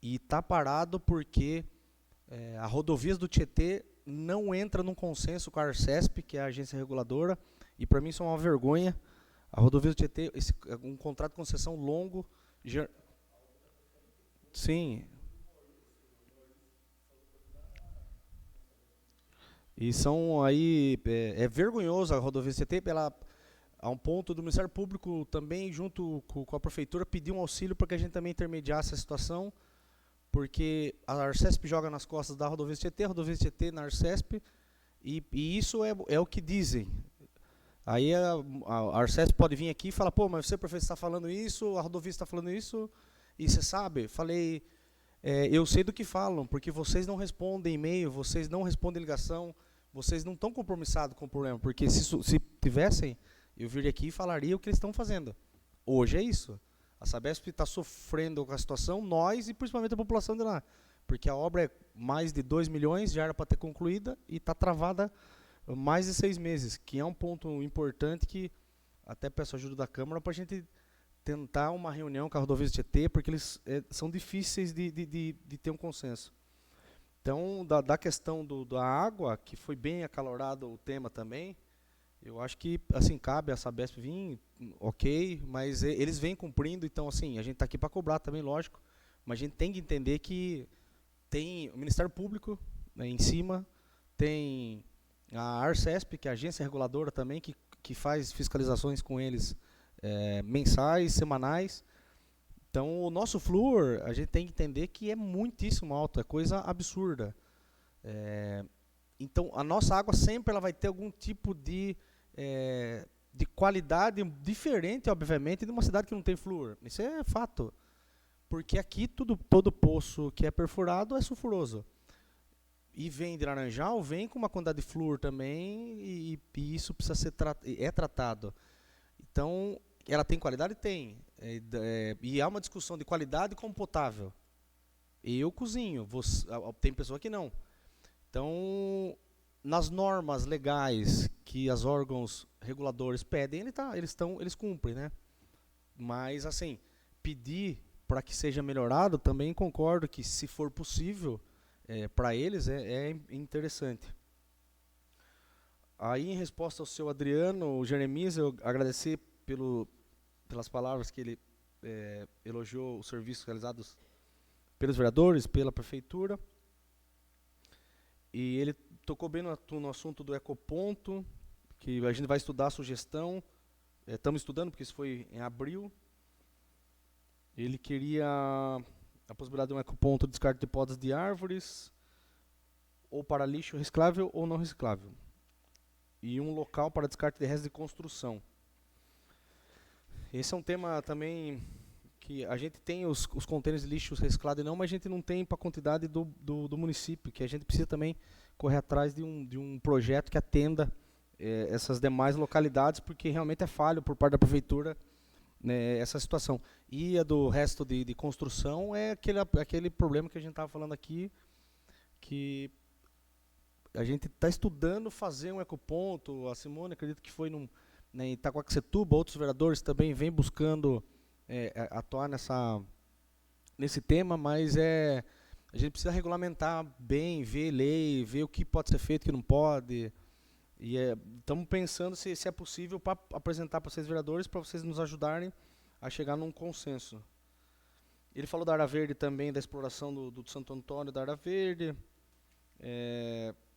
E está parado porque a rodovias do Tietê não entra num consenso com a Arcesp, que é a agência reguladora, e para mim isso é uma vergonha. A rodovia do Tietê, um contrato de concessão longo. Sim. E são aí, é vergonhoso a rodovia do Tietê, a um ponto do Ministério Público também, junto com a Prefeitura, pedir um auxílio para que a gente também intermediasse a situação, porque a Arcesp joga nas costas da rodovia do Tietê, a rodovia do Tietê na Arcesp, e isso é o que dizem. Aí a Arcesp pode vir aqui e falar, pô, mas você, prefeito, está falando isso, a rodovia está falando isso, e você sabe, falei, eu sei do que falam, porque vocês não respondem e-mail, vocês não respondem ligação, vocês não estão compromissados com o problema, porque se tivessem, eu viria aqui e falaria o que eles estão fazendo. Hoje é isso. A Sabesp está sofrendo com a situação, nós e principalmente a população de lá, porque a obra é mais de 2 milhões, já era para ter concluída, e está travada mais de 6 meses, que é um ponto importante que até peço ajuda da Câmara para a gente tentar uma reunião com a rodovia do Tietê, porque eles são difíceis de ter um consenso. Então, da questão da água, que foi bem acalorado o tema também, eu acho que assim cabe a Sabesp vir, ok, mas eles vêm cumprindo, então assim, a gente está aqui para cobrar também, lógico, mas a gente tem que entender que tem o Ministério Público, né, em cima, tem a Arcesp, que é a agência reguladora também, que faz fiscalizações com eles mensais, semanais. Então, o nosso flúor, a gente tem que entender que é muitíssimo alto, é coisa absurda. Então, a nossa água sempre ela vai ter algum tipo de qualidade diferente, obviamente, de uma cidade que não tem flúor. Isso é fato. Porque aqui todo poço que é perfurado é sulfuroso. E vem de Laranjal, vem com uma quantidade de flúor também, e isso precisa ser tratado. Então, ela tem qualidade? Tem. E há uma discussão de qualidade como potável. Eu cozinho, tem pessoa que não. Então, nas normas legais que os órgãos reguladores pedem, eles cumprem, né? Mas, assim, pedir para que seja melhorado, também concordo que, se for possível, para eles é interessante. Aí, em resposta ao seu Adriano, o Jeremias, eu agradecer pelas palavras que ele elogiou os serviços realizados pelos vereadores, pela prefeitura. E ele tocou bem no assunto do ecoponto, que a gente vai estudar a sugestão. Estamos estudando, porque isso foi em abril. Ele queria a possibilidade de um ecoponto de descarte de podas de árvores, ou para lixo reciclável ou não reciclável. e um local para descarte de restos de construção. Esse é um tema também que a gente tem os contêineres de lixo reciclado e não, mas a gente não tem para a quantidade do município, que a gente precisa também correr atrás de um projeto que atenda essas demais localidades, porque realmente é falho por parte da prefeitura, né, essa situação. E a do resto de construção é aquele problema que a gente estava falando aqui, que a gente está estudando fazer um ecoponto. A Simone, acredito que foi em Itaquaquecetuba, outros vereadores também vêm buscando atuar nesse tema, mas a gente precisa regulamentar bem, ver lei, ver o que pode ser feito, o que não pode. E estamos pensando se é possível para apresentar para vocês, vereadores, para vocês nos ajudarem a chegar num consenso. Ele falou da área verde também, da exploração do Santo Antônio da área verde,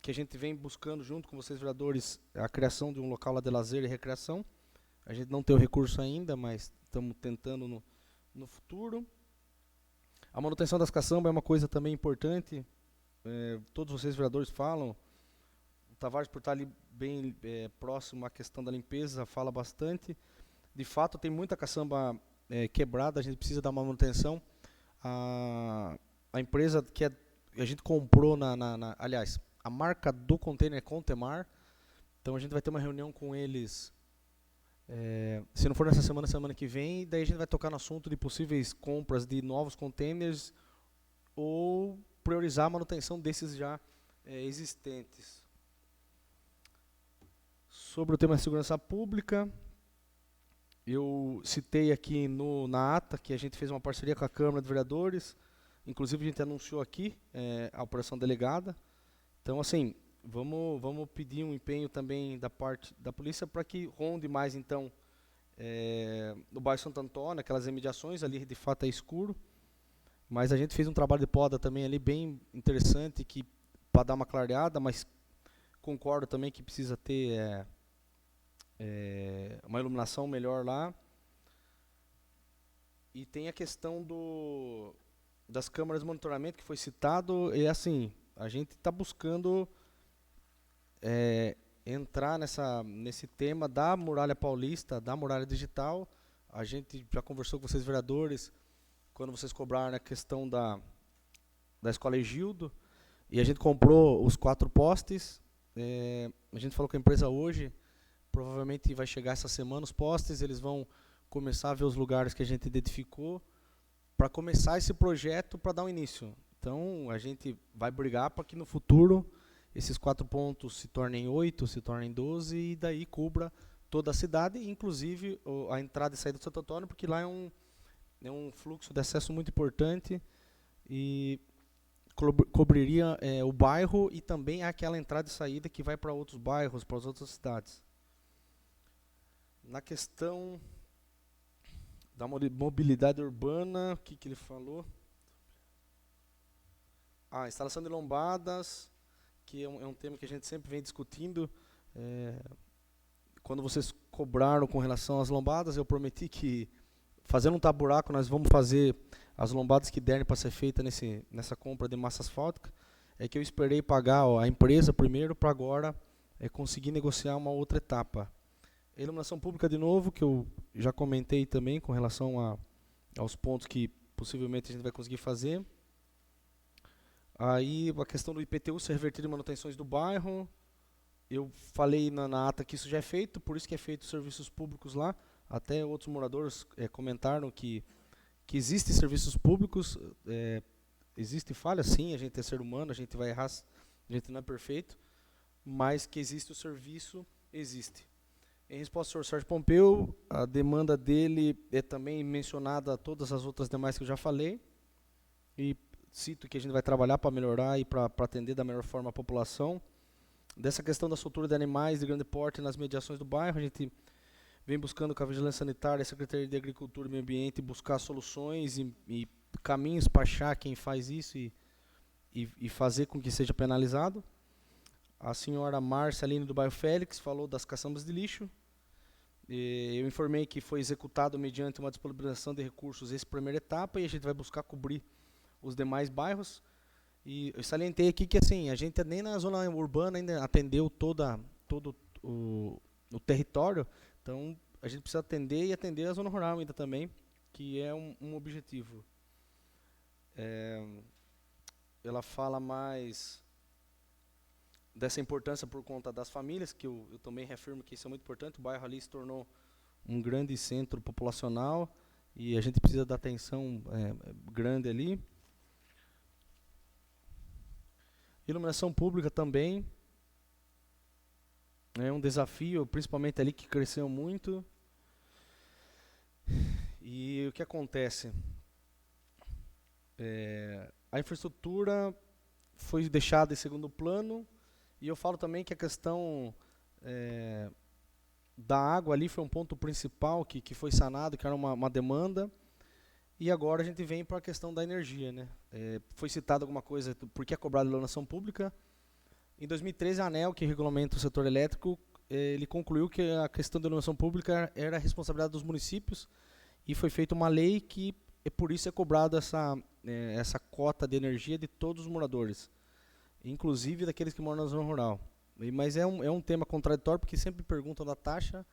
que a gente vem buscando junto com vocês, vereadores, a criação de um local lá de lazer e recreação. A gente não tem o recurso ainda, mas estamos tentando no futuro. A manutenção das caçambas é uma coisa também importante. Todos vocês, vereadores, falam. O Tavares, por estar ali bem próximo à questão da limpeza, fala bastante. De fato, tem muita caçamba quebrada, a gente precisa dar uma manutenção. A empresa que a gente comprou, aliás, a marca do container é Contemar, então a gente vai ter uma reunião com eles, se não for nessa semana, semana que vem, daí a gente vai tocar no assunto de possíveis compras de novos containers ou priorizar a manutenção desses já existentes. Sobre o tema da segurança pública, eu citei aqui na ata que a gente fez uma parceria com a Câmara de Vereadores, inclusive a gente anunciou aqui a operação delegada. Então, assim, vamos pedir um empenho também da parte da polícia para que ronde mais, então, no bairro Santo Antônio, aquelas imediações ali, de fato, é escuro. Mas a gente fez um trabalho de poda também ali bem interessante, que para dar uma clareada, mas concordo também que precisa ter uma iluminação melhor lá. E tem a questão das câmaras de monitoramento, que foi citado, e assim, a gente está buscando entrar nesse tema da muralha paulista, da muralha digital. A gente já conversou com vocês, vereadores, quando vocês cobraram a questão da Escola Egildo, e a gente comprou os 4 postes. A gente falou com a empresa hoje, provavelmente vai chegar essa semana os postes, eles vão começar a ver os lugares que a gente identificou, para começar esse projeto, para dar um início. Então, a gente vai brigar para que no futuro esses 4 pontos se tornem 8, se tornem 12, e daí cubra toda a cidade, inclusive a entrada e saída do Santo Antônio, porque lá é um fluxo de acesso muito importante e cobriria o bairro e também aquela entrada e saída que vai para outros bairros, para as outras cidades. Na questão da mobilidade urbana, o que ele falou? A instalação de lombadas, que é um tema que a gente sempre vem discutindo. Quando vocês cobraram com relação às lombadas, eu prometi que, fazendo um tapa-buraco, nós vamos fazer as lombadas que derem para ser feita nessa compra de massa asfáltica. É que eu esperei pagar a empresa primeiro, para agora conseguir negociar uma outra etapa. A iluminação pública, de novo, que eu já comentei também com relação aos pontos que possivelmente a gente vai conseguir fazer. Aí a questão do IPTU ser revertido em manutenções do bairro. Eu falei na ata que isso já é feito, por isso que é feito serviços públicos lá. Até outros moradores comentaram que existem serviços públicos, existe falha, sim, a gente é ser humano, a gente vai errar, a gente não é perfeito, mas que existe o serviço, existe. Em resposta ao senhor Sérgio Pompeu, a demanda dele é também mencionada a todas as outras demais que eu já falei, e cito que a gente vai trabalhar para melhorar e para atender da melhor forma a população. Dessa questão da soltura de animais de grande porte nas mediações do bairro, a gente vem buscando com a Vigilância Sanitária, a Secretaria de Agricultura e Meio Ambiente, buscar soluções e caminhos para achar quem faz isso e fazer com que seja penalizado. A senhora Márcia Aline do bairro Félix falou das caçambas de lixo. Eu informei que foi executado mediante uma disponibilização de recursos essa primeira etapa, e a gente vai buscar cobrir os demais bairros. E eu salientei aqui que assim, a gente nem na zona urbana ainda atendeu todo o território, então a gente precisa atender e atender a zona rural ainda também, que é um objetivo. Ela fala mais dessa importância por conta das famílias, que eu também reafirmo que isso é muito importante. O bairro ali se tornou um grande centro populacional e a gente precisa dar atenção grande ali. Iluminação pública também é um desafio, principalmente ali que cresceu muito. E o que acontece? A infraestrutura foi deixada em segundo plano, e eu falo também que a questão da água ali foi um ponto principal que foi sanado, que era uma demanda, e agora a gente vem para a questão da energia, né? Foi citado alguma coisa, por que é cobrada a iluminação pública? Em 2013, a ANEEL, que regulamenta o setor elétrico, ele concluiu que a questão da iluminação pública era a responsabilidade dos municípios, e foi feita uma lei que, por isso, é cobrada essa cota de energia de todos os moradores, inclusive daqueles que moram na zona rural. Mas é um tema contraditório, porque sempre perguntam da taxa,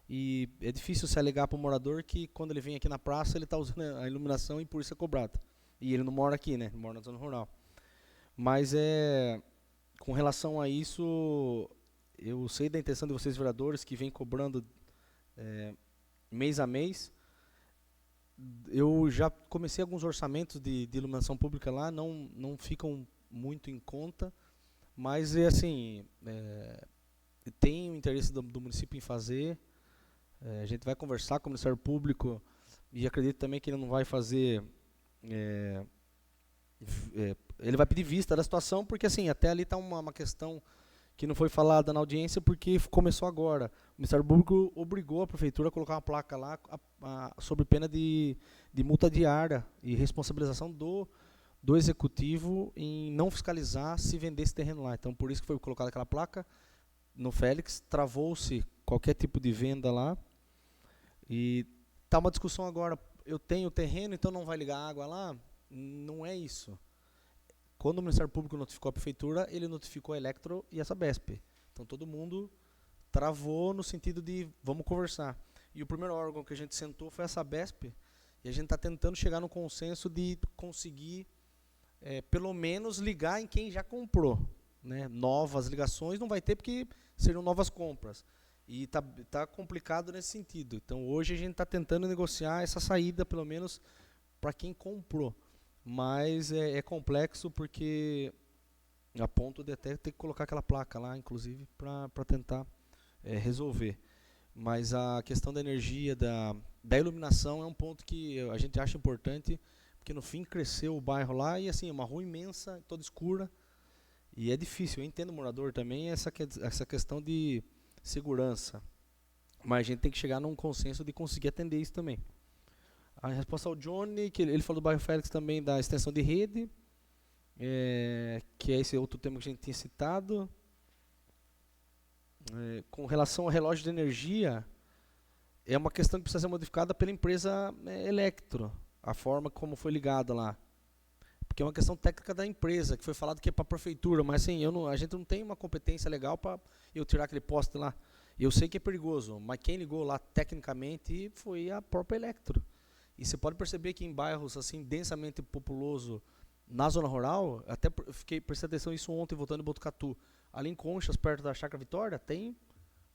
e é difícil se alegar para o morador que, quando ele vem aqui na praça, ele está usando a iluminação e por isso é cobrado. E ele não mora aqui, né? Ele mora na zona rural. Mas, com relação a isso, eu sei da intenção de vocês, vereadores, que vem cobrando mês a mês. Eu já comecei alguns orçamentos de iluminação pública lá, não ficam muito em conta, mas assim, tem o interesse do município em fazer. A gente vai conversar com o Ministério Público e acredito também que ele não vai fazer, ele vai pedir vista da situação, porque assim, até ali está uma questão que não foi falada na audiência porque começou agora. O Ministério Público obrigou a Prefeitura a colocar uma placa lá sob pena de multa diária e responsabilização do Executivo em não fiscalizar se vender esse terreno lá. Então, por isso que foi colocada aquela placa no Félix, travou-se qualquer tipo de venda lá. E está uma discussão agora, eu tenho terreno, então não vai ligar água lá? Não é isso. Quando o Ministério Público notificou a Prefeitura, ele notificou a Electro e a Sabesp. Então todo mundo travou no sentido de vamos conversar. E o primeiro órgão que a gente sentou foi a Sabesp, e a gente está tentando chegar no consenso de conseguir, pelo menos, ligar em quem já comprou. Né? Novas ligações não vai ter porque seriam novas compras. E tá complicado nesse sentido. Então hoje a gente está tentando negociar essa saída, pelo menos, para quem comprou. Mas é complexo porque a ponto de até ter que colocar aquela placa lá, inclusive, para tentar resolver. Mas a questão da energia, da iluminação é um ponto que a gente acha importante, porque no fim cresceu o bairro lá e assim, é uma rua imensa, toda escura, e é difícil. Eu entendo o morador também, essa questão de segurança, mas a gente tem que chegar num consenso de conseguir atender isso também. A resposta ao Johnny, que ele falou do bairro Félix também, da extensão de rede, que é esse outro tema que a gente tinha citado. Com relação ao relógio de energia, é uma questão que precisa ser modificada pela empresa Electro, a forma como foi ligada lá. Porque é uma questão técnica da empresa, que foi falado que é para a prefeitura, mas assim, a gente não tem uma competência legal para eu tirar aquele poste lá. Eu sei que é perigoso, mas quem ligou lá tecnicamente foi a própria Electro. E você pode perceber que em bairros assim densamente populoso, na zona rural, até prestei atenção nisso ontem, voltando em Botucatu, ali em Conchas, perto da Chácara Vitória, tem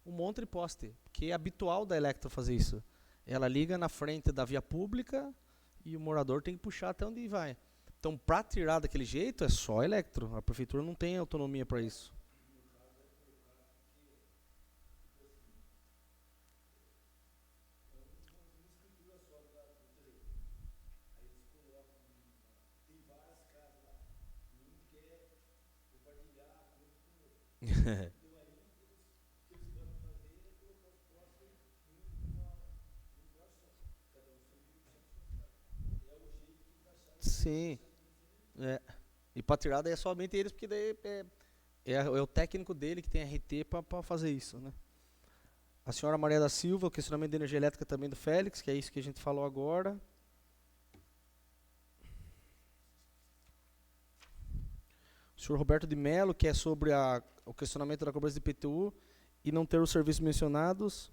um monte de poste, que é habitual da Electro fazer isso. Ela liga na frente da via pública e o morador tem que puxar até onde vai. Então, para tirar daquele jeito, é só Electro. A prefeitura não tem autonomia para isso. Sim. E para tirar daí é somente eles, porque daí é o técnico dele que tem RT para fazer isso, né? A senhora Maria da Silva, o questionamento de energia elétrica também do Félix, que é isso que a gente falou agora. O senhor Roberto de Mello, que é sobre o questionamento da cobrança de IPTU. e não ter os serviços mencionados.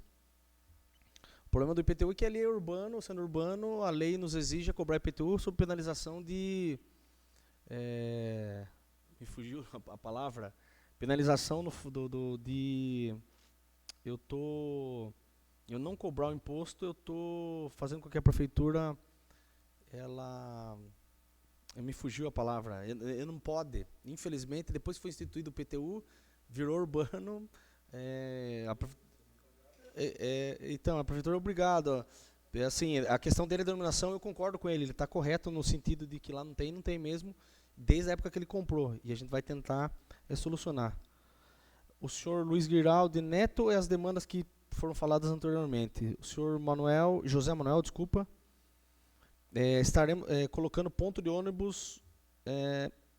O problema do IPTU é que ele é urbano, sendo urbano, a lei nos exige cobrar IPTU sob penalização de... me fugiu a palavra. Penalização de... Eu não cobrar o imposto, eu estou fazendo com que a prefeitura... Me fugiu a palavra. Eu não pode. Infelizmente, depois que foi instituído o IPTU, virou urbano... Então, a prefeitura é obrigada. Assim, a questão dele, a denominação, eu concordo com ele. Ele está correto no sentido de que lá não tem mesmo, desde a época que ele comprou. E a gente vai tentar solucionar. O senhor Luiz Giraldi Neto e as demandas que foram faladas anteriormente. O senhor José Manuel, desculpa. Estaremos colocando ponto de ônibus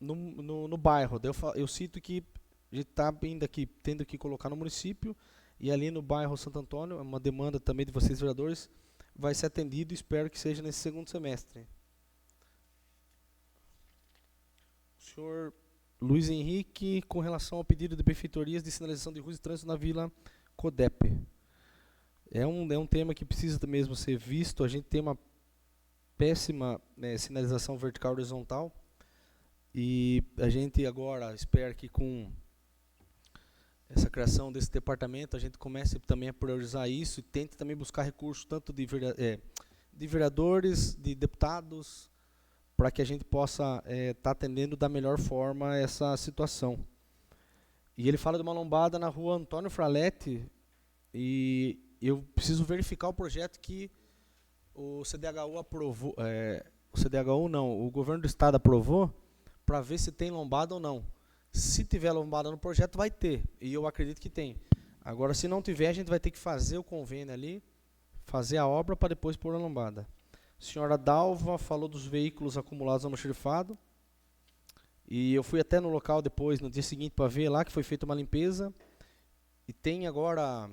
no bairro. Eu cito que a gente está ainda aqui tendo que colocar no município. E ali no bairro Santo Antônio, é uma demanda também de vocês, vereadores, vai ser atendido e espero que seja nesse segundo semestre. O senhor Luiz Henrique, com relação ao pedido de benfeitorias de sinalização de ruas e trânsito na Vila Codep. É um tema que precisa mesmo ser visto. A gente tem uma péssima sinalização vertical e horizontal. E a gente agora espera que com essa criação desse departamento, a gente comece também a priorizar isso e tente também buscar recursos tanto de vereadores, de deputados, para que a gente possa estar atendendo da melhor forma essa situação. E ele fala de uma lombada na rua Antônio Fraletti, e eu preciso verificar o projeto que o CDHU aprovou, o CDHU não, o governo do estado aprovou, para ver se tem lombada ou não. Se tiver lombada no projeto, vai ter. E eu acredito que tem. Agora, se não tiver, a gente vai ter que fazer o convênio ali, fazer a obra para depois pôr a lombada. A senhora Dalva falou dos veículos acumulados no almoxarifado. E eu fui até no local depois, no dia seguinte, para ver lá que foi feita uma limpeza. E tem agora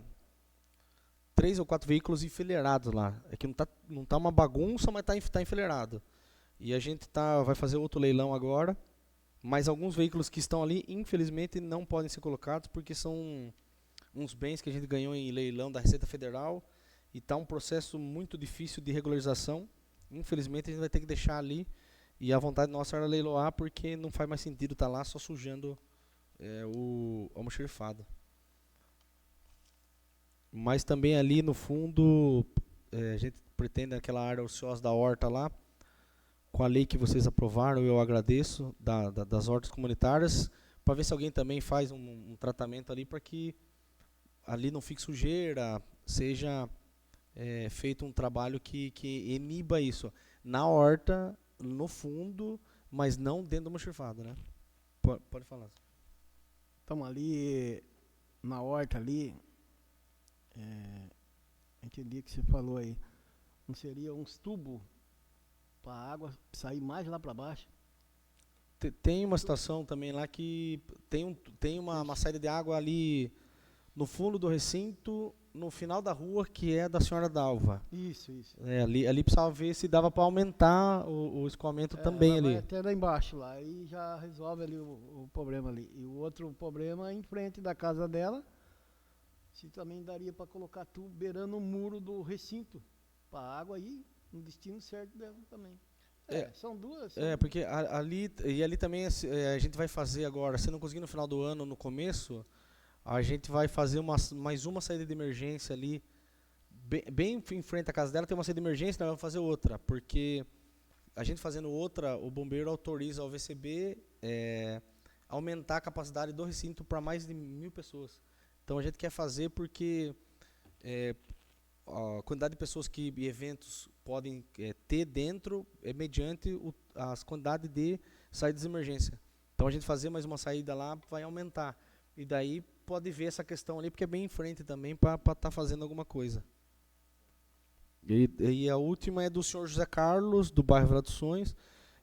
3 ou 4 veículos enfileirados lá. É que não tá uma bagunça, mas tá enfileirado. E a gente vai fazer outro leilão agora. Mas alguns veículos que estão ali, infelizmente, não podem ser colocados, porque são uns bens que a gente ganhou em leilão da Receita Federal, e está um processo muito difícil de regularização. Infelizmente, a gente vai ter que deixar ali, e a vontade nossa era leiloar, porque não faz mais sentido estar lá só sujando o almoxarifado. Mas também ali no fundo, a gente pretende aquela área ociosa da horta lá, com a lei que vocês aprovaram, eu agradeço, das hortas comunitárias, para ver se alguém também faz um tratamento ali, para que ali não fique sujeira, seja feito um trabalho que iniba isso. Na horta, no fundo, mas não dentro do almoxarifado, né? Pode falar. Então, ali, na horta ali, entendi que você falou aí, não seria uns tubos para a água sair mais lá para baixo? Tem uma situação também lá que tem uma saída de água ali no fundo do recinto, no final da rua, que é da senhora Dalva. Isso. Ali precisava ver se dava para aumentar o escoamento também ali. Vai até lá embaixo, lá, e já resolve ali o problema ali. E o outro problema é em frente da casa dela, se também daria para colocar tubo beirando o muro do recinto, para a água ir no destino certo dela também. São duas. Porque ali também a gente vai fazer agora, se não conseguir no final do ano, no começo, a gente vai fazer mais uma saída de emergência ali, bem em frente à casa dela, tem uma saída de emergência, nós vamos fazer outra, porque a gente fazendo outra, o bombeiro autoriza ao VCB aumentar a capacidade do recinto para mais de 1.000 pessoas. Então a gente quer fazer porque a quantidade de pessoas e eventos podem ter dentro mediante as quantidades de saídas de emergência. Então a gente fazer mais uma saída lá vai aumentar. E daí pode ver essa questão ali, porque é bem em frente também para estar fazendo alguma coisa. E a última é do senhor José Carlos, do bairro Vila dos Sonhos.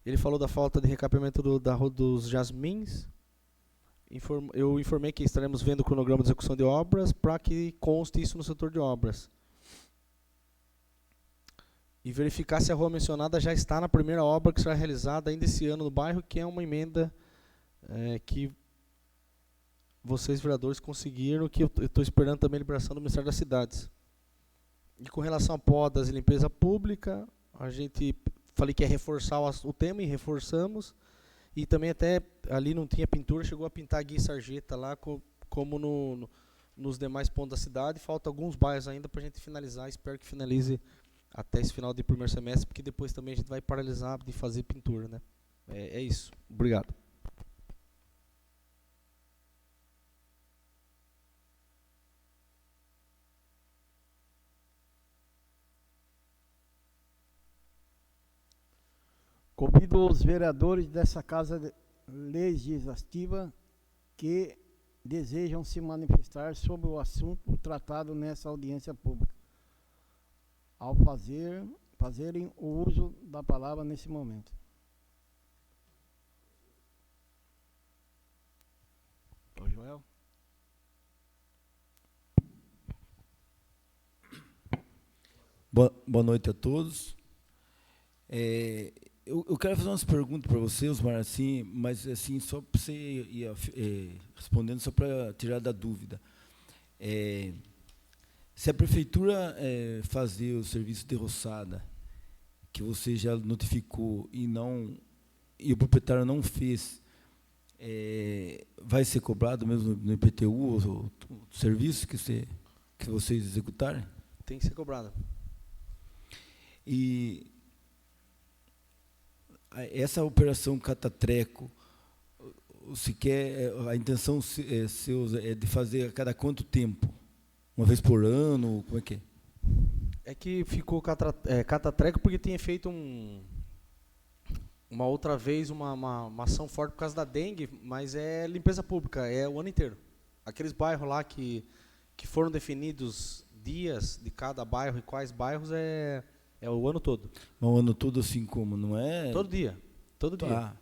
Ele falou da falta de recapeamento da Rua dos Jasmins. Eu informei que estaremos vendo o cronograma de execução de obras para que conste isso no setor de obras. E verificar se a rua mencionada já está na primeira obra que será realizada ainda esse ano no bairro, que é uma emenda que vocês, vereadores, conseguiram, que eu estou esperando também a liberação do Ministério das Cidades. E com relação a podas e limpeza pública, a gente, falei que ia reforçar o tema e reforçamos. E também até ali não tinha pintura, chegou a pintar guia e sarjeta lá, como nos demais pontos da cidade. Falta alguns bairros ainda para a gente finalizar, espero que finalize até esse final de primeiro semestre, porque depois também a gente vai paralisar de fazer pintura, né? É isso. Obrigado. Convido os vereadores dessa Casa Legislativa que desejam se manifestar sobre o assunto tratado nessa audiência pública, ao fazerem o uso da palavra nesse momento. Ô, Joel. Boa noite a todos. Eu quero fazer umas perguntas para você, Osmar, assim, mas assim, só para você ir respondendo, só para tirar da dúvida. Se a prefeitura fazer o serviço de roçada, que você já notificou e o proprietário não fez, vai ser cobrado mesmo no IPTU o serviço que vocês executarem? Tem que ser cobrado. E essa operação Catatreco, se quer, a intenção é de fazer a cada quanto tempo? Uma vez por ano? Como é que é? É que ficou Catatreco porque tinha feito uma outra vez uma ação forte por causa da dengue, mas é limpeza pública, é o ano inteiro. Aqueles bairros lá que foram definidos dias de cada bairro e quais bairros é o ano todo. O ano todo assim como, não é? Todo dia. Todo dia.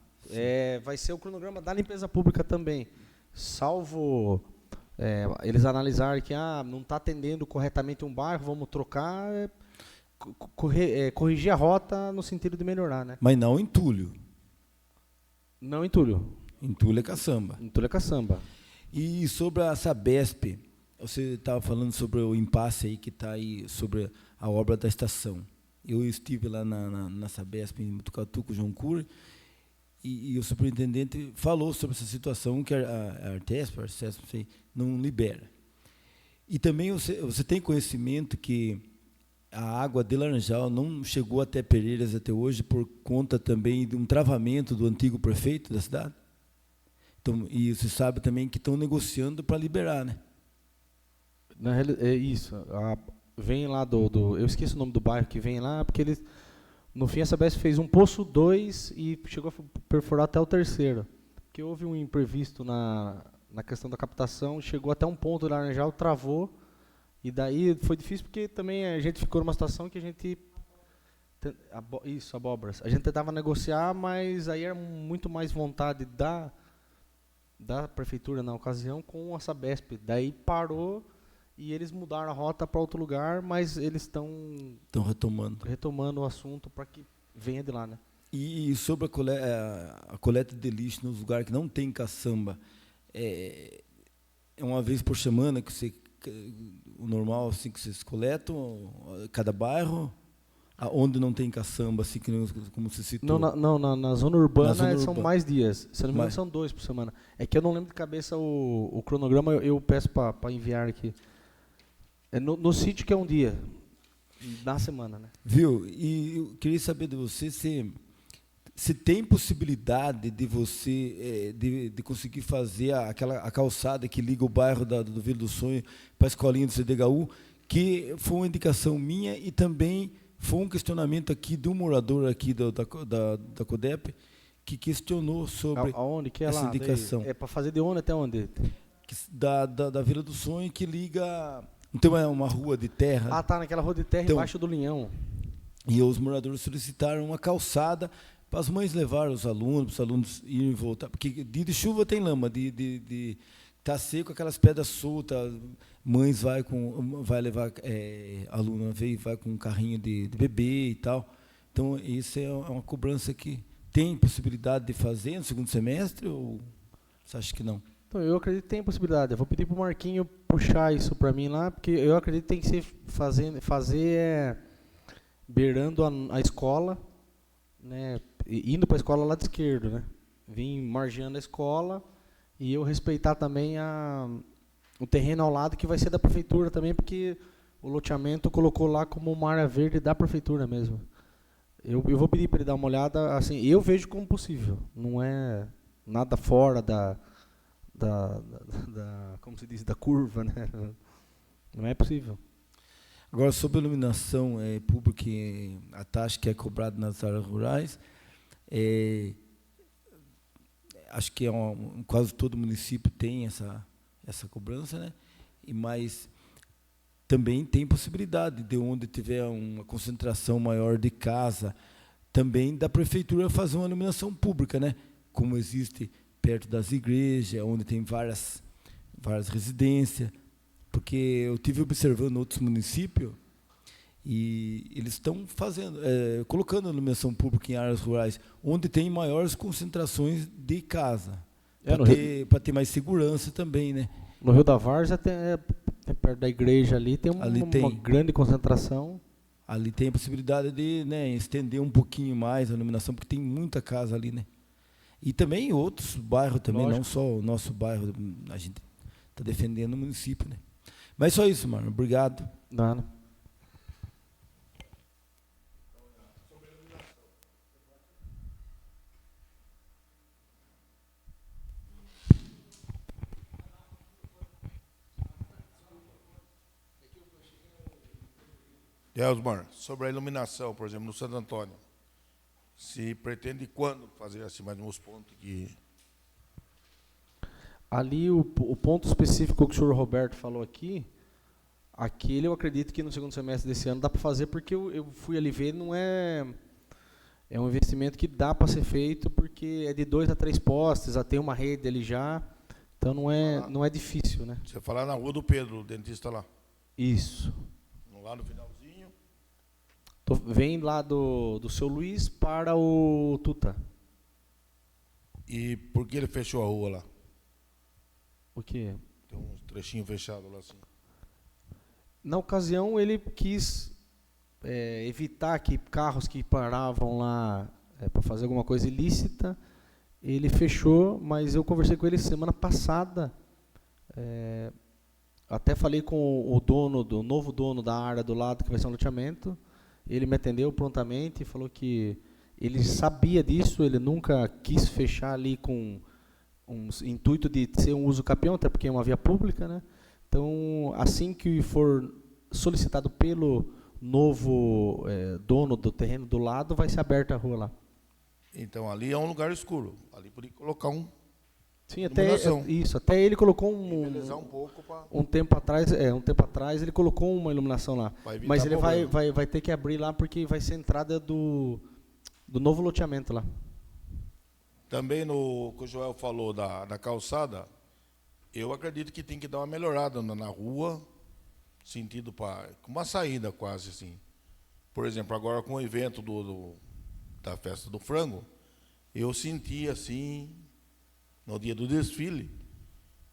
Vai ser o cronograma da limpeza pública também. Salvo eles analisarem que não está atendendo corretamente um bairro, vamos trocar, corrigir a rota no sentido de melhorar, né? Mas não entulho. Não entulho. Entulho é caçamba. Entulho é caçamba. E sobre a Sabesp, você estava falando sobre o impasse aí que está aí sobre a obra da estação. Eu estive lá na Sabesp, em Botucatu, com o João Cury, e o superintendente falou sobre essa situação que a Artesp, não sei, não libera. E também você tem conhecimento que a água de Laranjal não chegou até Pereiras até hoje por conta também de um travamento do antigo prefeito da cidade? Então, e você sabe também que estão negociando para liberar, né? Na realidade, é isso. Vem lá eu esqueço o nome do bairro que vem lá, porque eles, no fim, a Sabesp fez um poço 2 e chegou a perfurar até o 3º. Porque houve um imprevisto na questão da captação, chegou até um ponto da Laranjal, travou, e daí foi difícil porque também a gente ficou numa situação que a gente... abóboras. A gente tentava negociar, mas aí era muito mais vontade da prefeitura na ocasião com a Sabesp. Daí parou... E eles mudaram a rota para outro lugar, mas eles estão retomando o assunto para que venha de lá, né? E sobre a coleta de lixo nos lugares que não tem caçamba, é uma vez por semana que o normal assim que vocês coletam cada bairro, onde não tem caçamba, assim como você citou? Não, na zona urbana são urbana. Mais dias. Se não me engano, são 2 por semana. É que eu não lembro de cabeça o cronograma, eu peço para enviar aqui. No sítio que é um dia, na semana, né? Viu? E eu queria saber de você se tem possibilidade de você de conseguir fazer a calçada que liga o bairro do Vila do Sonho para a escolinha do CDHU, que foi uma indicação minha e também foi um questionamento aqui de um morador aqui da CODEP que questionou sobre aonde que é essa lá, indicação. É para fazer de onde até onde? Da Vila do Sonho, que liga... Não tem uma rua de terra? Tá naquela rua de terra então, embaixo do Linhão. E os moradores solicitaram uma calçada para as mães levar os alunos irem e voltar. Porque dia de chuva tem lama, tá seco, aquelas pedras soltas, mães vai levar aluno, vai com um carrinho de bebê e tal. Então, isso é uma cobrança que tem possibilidade de fazer no segundo semestre ou você acha que não? Então, eu acredito que tem possibilidade. Eu vou pedir para o Marquinho puxar isso para mim lá, porque eu acredito que tem que ser fazer beirando a escola, né, indo para a escola lado esquerdo, né, vim margeando a escola e eu respeitar também o terreno ao lado que vai ser da prefeitura também, porque o loteamento colocou lá como uma área verde da prefeitura mesmo. Eu vou pedir para ele dar uma olhada, assim, eu vejo como possível, não é nada fora da como se diz, da curva, né? Não é possível. Agora, sobre a iluminação pública, a taxa que é cobrada nas áreas rurais, acho que quase todo município tem essa cobrança, né? Mas também tem possibilidade de onde tiver uma concentração maior de casa, também da prefeitura fazer uma iluminação pública, né? Como existe perto das igrejas, onde tem várias residências, porque eu tive observando outros municípios e eles estão colocando iluminação pública em áreas rurais, onde tem maiores concentrações de casa, para ter mais segurança também, né? No Rio da Várzea, perto da igreja ali, tem uma grande concentração. Ali tem a possibilidade de, né, estender um pouquinho mais a iluminação, porque tem muita casa ali, né? E também outros bairros também, lógico. Não só o nosso bairro, a gente está defendendo o município, né? Mas só isso, mano. Obrigado. Nada. Elsmar, sobre a iluminação, por exemplo, no Santo Antônio, se pretende quando fazer assim mais uns pontos que... Ali, o ponto específico que o senhor Roberto falou aqui, aquele eu acredito que no segundo semestre desse ano dá para fazer, porque eu fui ali ver, não é um investimento que dá para ser feito, porque é de 2 a 3 postes, já tem uma rede ali já, então não é difícil, né? Você falar na Rua do Pedro, o dentista lá. Isso. Lá no finalzinho. Vem lá do seu Luiz para o Tuta. E por que ele fechou a rua lá? O quê? Tem uns trechinhos fechados lá assim. Na ocasião, ele quis evitar que carros que paravam lá para fazer alguma coisa ilícita, ele fechou, mas eu conversei com ele semana passada, até falei com o novo dono da área do lado, que vai ser um loteamento, ele me atendeu prontamente e falou que ele sabia disso, ele nunca quis fechar ali com um intuito de ser um uso capião, até porque é uma via pública, né? Então, assim que for solicitado pelo novo dono do terreno do lado, vai ser aberta a rua lá. Então, ali é um lugar escuro. Ali podia colocar um... Sim, até ele colocou um tempo atrás ele colocou uma iluminação lá. Mas ele vai ter que abrir lá porque vai ser a entrada do novo loteamento lá. Também no que o Joel falou da calçada, eu acredito que tem que dar uma melhorada na rua, sentido com uma saída quase assim. Por exemplo, agora com o evento da festa do frango, eu senti assim, no dia do desfile,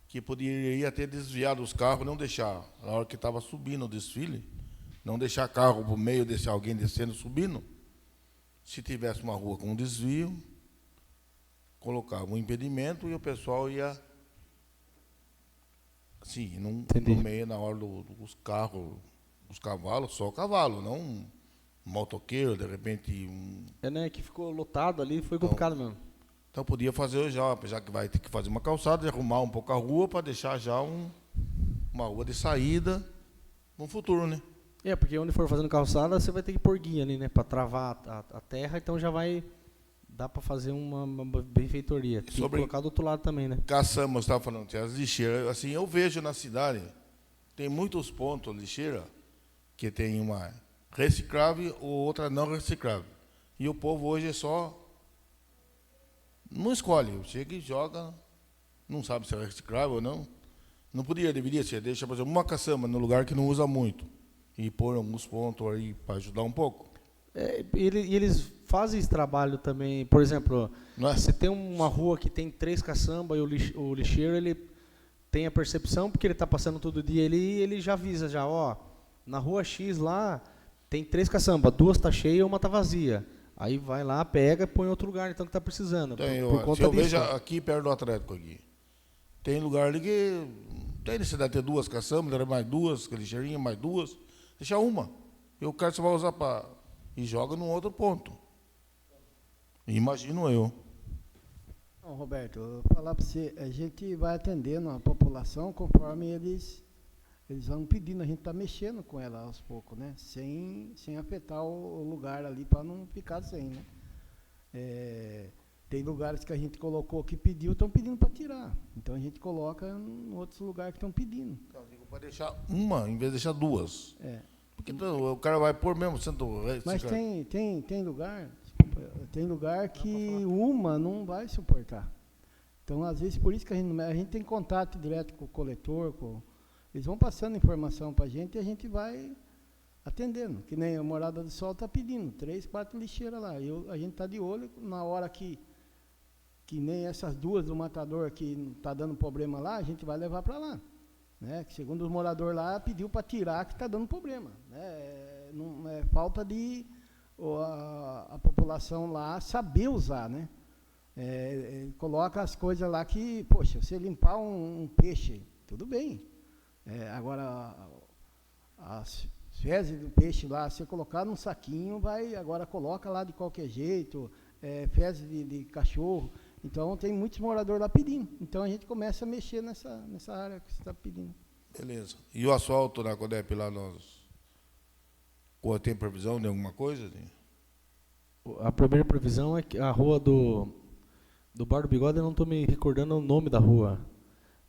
que poderia ter desviado os carros, não deixar, na hora que estava subindo o desfile, não deixar carro para o meio, deixar alguém descendo, subindo. Se tivesse uma rua com um desvio, colocava um impedimento e o pessoal ia, assim, no meio, na hora dos carros, dos cavalos, só o cavalo, não um motoqueiro, de repente... né, que ficou lotado ali, foi complicado mesmo. Então podia fazer já que vai ter que fazer uma calçada, arrumar um pouco a rua para deixar já uma rua de saída no futuro, né? Porque onde for fazendo calçada, você vai ter que pôr guia ali, né? Para travar a terra, então já vai dar para fazer uma benfeitoria. Tem que colocar do outro lado também, né? Caçamba, você estava falando, tem as lixeiras, assim, eu vejo na cidade, tem muitos pontos de lixeira que tem uma reciclável ou outra não reciclável. E o povo hoje não escolhe, chega e joga, não sabe se é reciclável ou não. Não deveria ser, deixa, por exemplo, uma caçamba no lugar que não usa muito e pôr alguns pontos aí para ajudar um pouco. Eles fazem esse trabalho também, por exemplo, você tem uma rua que tem 3 caçambas e o lixeiro, ele tem a percepção, porque ele está passando todo dia, ele já avisa, já, ó, na rua X lá tem 3 caçambas, 2 tá cheia e uma tá vazia. Aí vai lá, pega e põe em outro lugar, então, que está precisando. Por conta se eu disso. vejo aqui perto do Atlético aqui, tem lugar ali que tem necessidade de ter 2 caçambas, mais 2, aquele cheirinho, mais 2, deixa uma. E o cara só vai usar para... e joga num outro ponto. Imagino eu. Não, Roberto, eu vou falar para você, a gente vai atendendo a população conforme eles vão pedindo, a gente está mexendo com ela aos poucos, né? Sem afetar o lugar ali para não ficar sem, né? Tem lugares que a gente colocou que pediu, estão pedindo para tirar. Então a gente coloca em outros lugares que estão pedindo. Então, digo, para deixar uma em vez de deixar 2. Porque então, o cara vai pôr mesmo sendo. Mas tem lugar, desculpa, tem lugar que uma não vai suportar. Então, às vezes, por isso que a gente tem contato direto com o coletor, eles vão passando informação para a gente e a gente vai atendendo. Que nem a Morada do Sol está pedindo 3, 4 lixeiras lá. A gente está de olho na hora que nem essas 2 do matador que está dando problema lá, a gente vai levar para lá. Né? Que segundo os moradores lá, pediu para tirar que está dando problema. Né? Não, é falta de a população lá saber usar, né? Coloca as coisas lá que, poxa, você limpar um peixe, tudo bem. Agora, as fezes do peixe lá, você colocar num saquinho, agora coloca lá de qualquer jeito, fezes de cachorro. Então, tem muitos moradores lá pedindo. Então, a gente começa a mexer nessa área que você está pedindo. Beleza. E o asfalto na Codep lá, tem previsão de alguma coisa? A primeira previsão é que a rua do Bar do Bigode, eu não estou me recordando o nome da rua.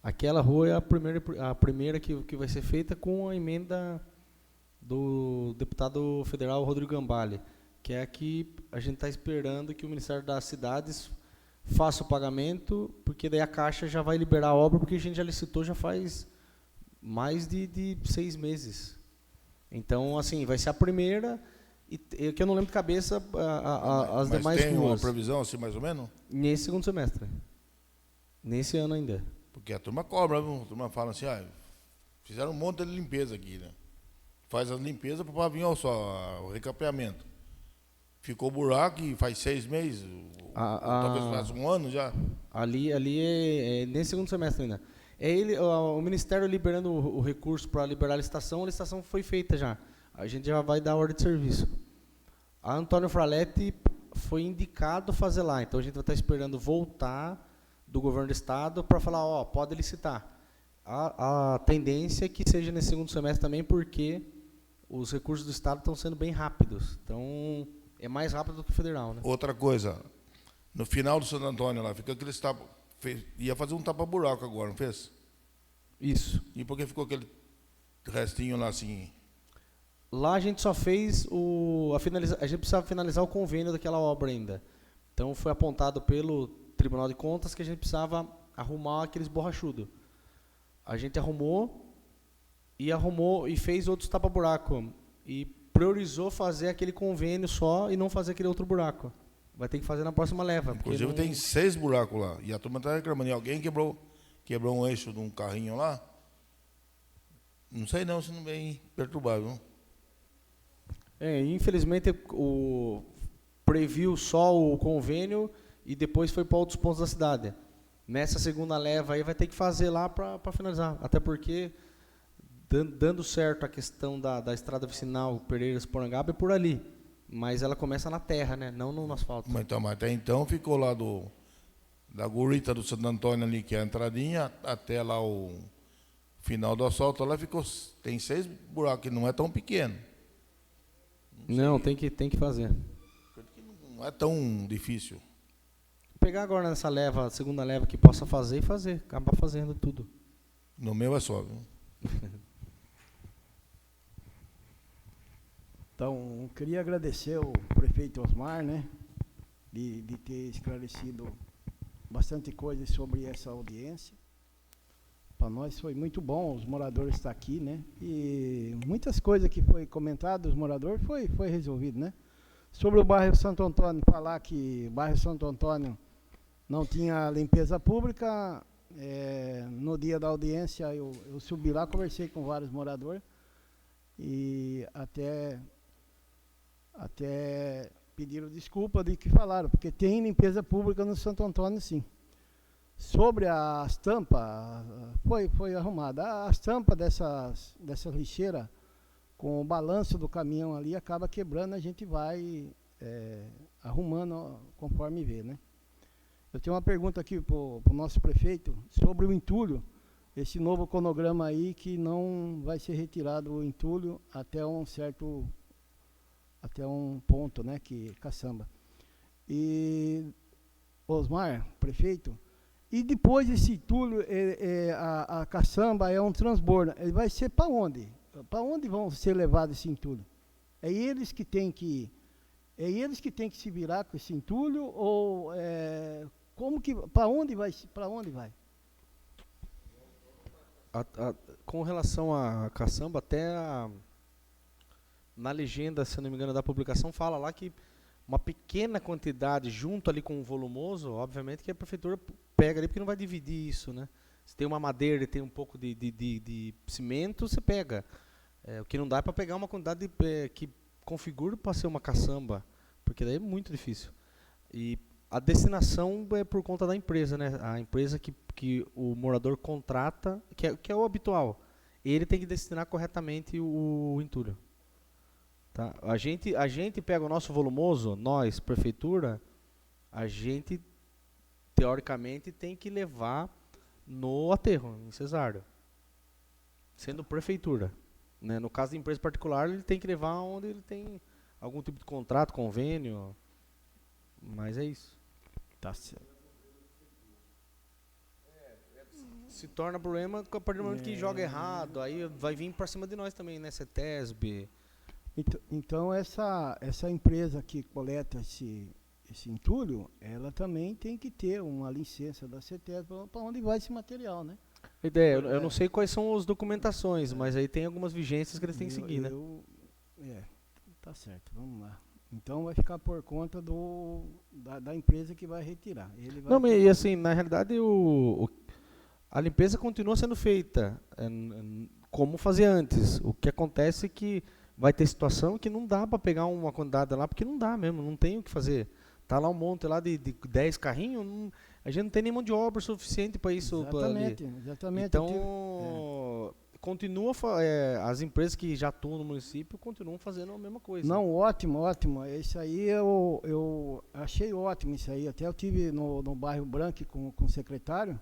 Aquela rua é a primeira que vai ser feita com a emenda do deputado federal Rodrigo Gambale, que é a que a gente está esperando que o Ministério das Cidades faça o pagamento, porque daí a Caixa já vai liberar a obra, porque a gente já licitou já faz mais de 6 meses. Então, assim, vai ser a primeira, e que eu não lembro de cabeça as demais ruas. Mas tem uma previsão, assim, mais ou menos? Nesse segundo semestre. Nesse ano ainda. Porque a turma cobra, a turma fala assim, fizeram um monte de limpeza aqui, né? Faz a limpeza para vir o recapeamento. Ficou buraco e faz 6 meses, talvez faz um ano já. Ali é nesse segundo semestre ainda. O Ministério liberando o recurso para liberar a licitação foi feita já. A gente já vai dar ordem de serviço. A Antônio Fraletti foi indicado fazer lá, então a gente vai estar esperando voltar do governo do estado para falar, pode licitar. A tendência é que seja nesse segundo semestre também, porque os recursos do estado estão sendo bem rápidos. Então, é mais rápido do que o federal, né? Outra coisa, no final do Santo Antônio lá, fica aquele ia fazer um tapa-buraco agora, não fez? Isso. E por que ficou aquele restinho lá assim? Lá a gente só fez a gente precisava finalizar o convênio daquela obra ainda. Então foi apontado pelo Tribunal de Contas que a gente precisava arrumar aqueles borrachudos. A gente arrumou e fez outros tapa-buraco. E priorizou fazer aquele convênio só e não fazer aquele outro buraco. Vai ter que fazer na próxima leva. Inclusive tem 6 buracos lá. E a turma está reclamando. E alguém quebrou um eixo de um carrinho lá. Não sei não, se não vem perturbável. Infelizmente, previu só o convênio e depois foi para outros pontos da cidade. Nessa segunda leva aí vai ter que fazer lá para finalizar. Até porque, dando certo a questão da estrada vicinal Pereiras-Porangaba é por ali. Mas ela começa na terra, né? Não no asfalto. Mas até então ficou lá da Gurita do Santo Antônio ali, que é a entradinha, até lá o final do asfalto, lá tem 6 buracos, que não é tão pequeno. Não, tem que fazer. Não é tão difícil. Pegar agora nessa segunda leva que possa fazer e fazer. Acabar fazendo tudo. No meu é só, viu? Então, queria agradecer ao prefeito Osmar, né, de ter esclarecido bastante coisa sobre essa audiência. Para nós foi muito bom os moradores estar aqui, né, e muitas coisas que foi comentado dos moradores foi resolvido, né. Sobre o bairro Santo Antônio, falar que o bairro Santo Antônio não tinha limpeza pública, no dia da audiência eu subi lá, conversei com vários moradores e até pediram desculpa de que falaram, porque tem limpeza pública no Santo Antônio, sim. Sobre as tampas, foi arrumada. As tampas dessas lixeiras, com o balanço do caminhão ali, acaba quebrando, a gente vai arrumando conforme vê, né? Eu tenho uma pergunta aqui para o nosso prefeito sobre o entulho, esse novo cronograma aí que não vai ser retirado o entulho até um ponto, né, que caçamba. E Osmar, prefeito, e depois esse entulho, a caçamba é um transbordo, ele vai ser para onde? Para onde vão ser levados esse entulho? É eles que têm que se virar com esse entulho ou para onde vai? Com relação à caçamba, na legenda, se não me engano, da publicação, fala lá que uma pequena quantidade, junto ali com o volumoso, obviamente que a prefeitura pega ali, porque não vai dividir isso, né? Se tem uma madeira e tem um pouco de cimento, você pega. O que não dá é para pegar uma quantidade que configura para ser uma caçamba, porque daí é muito difícil. E a destinação é por conta da empresa, né? A empresa que o morador contrata, que é o habitual, ele tem que destinar corretamente o entulho. Tá? A gente pega o nosso volumoso, nós, prefeitura, a gente, teoricamente, tem que levar no aterro, em Cesário, sendo prefeitura. Né? No caso da empresa particular, ele tem que levar onde ele tem algum tipo de contrato, convênio, mas é isso. Tá certo. Se torna problema a partir do momento que joga errado, aí vai vir para cima de nós também, né? CETESB. Então essa empresa que coleta esse entulho, ela também tem que ter uma licença da CETESB para onde vai esse material, né? Ideia, eu não sei quais são as documentações, mas aí tem algumas vigências que eles têm que seguir, né? Tá certo, vamos lá. Então vai ficar por conta da empresa que vai retirar. Ele vai não, e assim, na realidade a limpeza continua sendo feita como fazia antes. O que acontece é que vai ter situação que não dá para pegar uma quantidade lá, porque não dá mesmo, não tem o que fazer. Tá lá um monte lá de 10 carrinhos, a gente não tem nem mão de obra suficiente para isso. Exatamente. Então, continua, as empresas que já atuam no município continuam fazendo a mesma coisa. Não, ótimo. Isso aí eu achei ótimo isso aí. Até eu tive no bairro Branco com o secretário,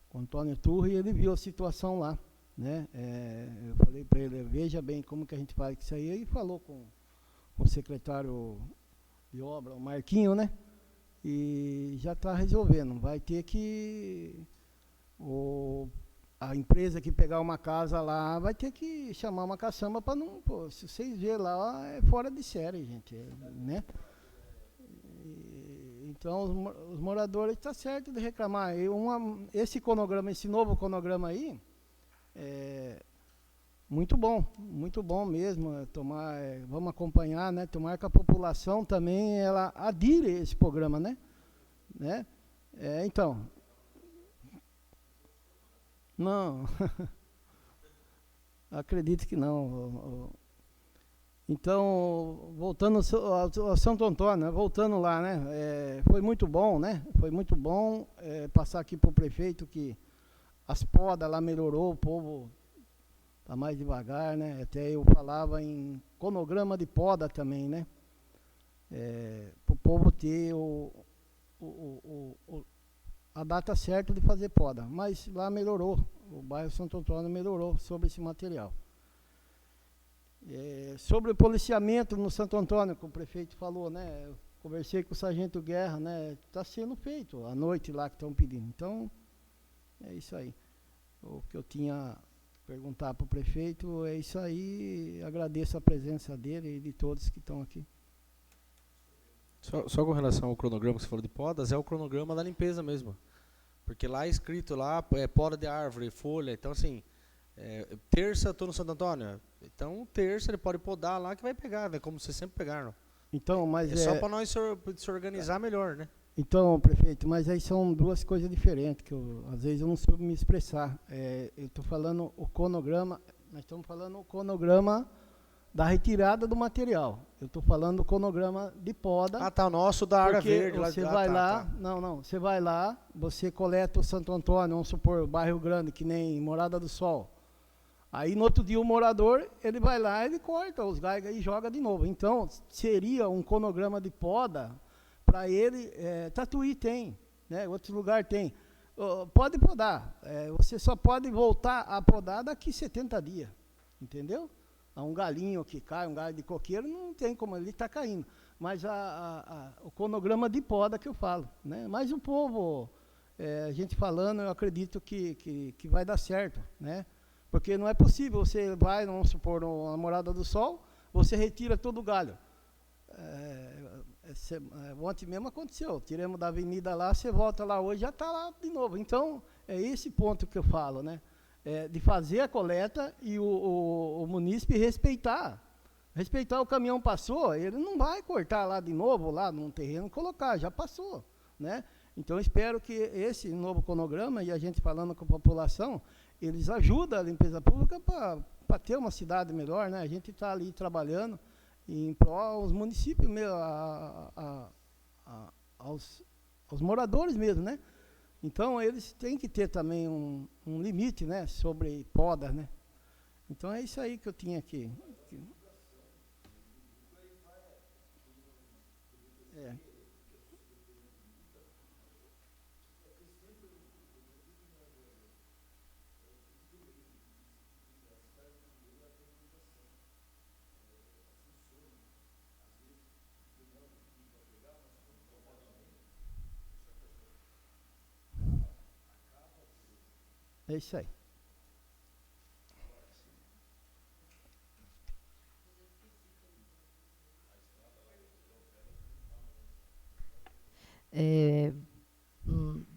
com o Antônio Turri, e ele viu a situação lá. Né? Eu falei para ele, veja bem como que a gente faz isso aí, e falou com o secretário de obra, o Marquinho, né? E já está resolvendo. Vai ter que a empresa que pegar uma casa lá vai ter que chamar uma caçamba para não, se vocês verem lá, é fora de série, gente, né? Então os moradores estão certos de reclamar. Esse novo cronograma aí, muito bom mesmo. Vamos acompanhar, né? Tomar que a população também ela adire esse programa, né? Então, não, acredito que não. Então, voltando ao Santo Antônio, voltando lá, né? Foi muito bom, né? Foi muito bom passar aqui para o prefeito que as podas lá melhorou, o povo está mais devagar, né? Até eu falava em cronograma de poda também, né? Para o povo ter a data certa de fazer poda. Mas lá melhorou, o bairro Santo Antônio melhorou sobre esse material. Sobre o policiamento no Santo Antônio, como o prefeito falou, né? Eu conversei com o sargento Guerra, né? Está sendo feito à noite lá que estão pedindo. Então, é isso aí. O que eu tinha perguntar para o prefeito é isso aí. Agradeço a presença dele e de todos que estão aqui. Só com relação ao cronograma que você falou de podas, é o cronograma da limpeza mesmo. Porque lá é escrito lá, poda de árvore, folha. Então, assim, terça eu estou no Santo Antônio. Então, terça ele pode podar lá que vai pegar, né? Como vocês sempre pegaram. Então, mas só para nós se organizar melhor, né? Então, prefeito, mas aí são duas coisas diferentes, que às vezes eu não soube me expressar. Eu estou falando o cronograma, nós estamos falando o cronograma da retirada do material. Eu estou falando do cronograma de poda. Ah, tá, o nosso da área porque verde. você vai lá, você vai lá, você coleta o Santo Antônio, vamos supor, bairro grande, que nem Morada do Sol. Aí, no outro dia, o morador, ele vai lá, ele corta os galhos e joga de novo. Então, seria um cronograma de poda para ele. Tatuí tem, né? Outro lugar tem. Pode podar. Você só pode voltar a podar daqui 70 dias, entendeu? Um galinho que cai, um galho de coqueiro, não tem como, ele está caindo. Mas o cronograma de poda que eu falo, né? Mas o povo, a gente falando, eu acredito que vai dar certo, né? Porque não é possível, você vai, vamos supor, na Morada do Sol, você retira todo o galho. Ontem mesmo aconteceu, tiramos da avenida lá, você volta lá hoje, já está lá de novo. Então, é esse ponto que eu falo, né? De fazer a coleta e o munícipe respeitar. Respeitar, o caminhão passou, ele não vai cortar lá de novo, lá num terreno, colocar, já passou, né? Então, espero que esse novo cronograma, e a gente falando com a população, eles ajudam a limpeza pública para ter uma cidade melhor, né? A gente está ali trabalhando em prol aos municípios, aos moradores mesmo, né? Então, eles têm que ter também um limite, né, sobre podas, né? Então, é isso aí que eu tinha aqui. É isso aí.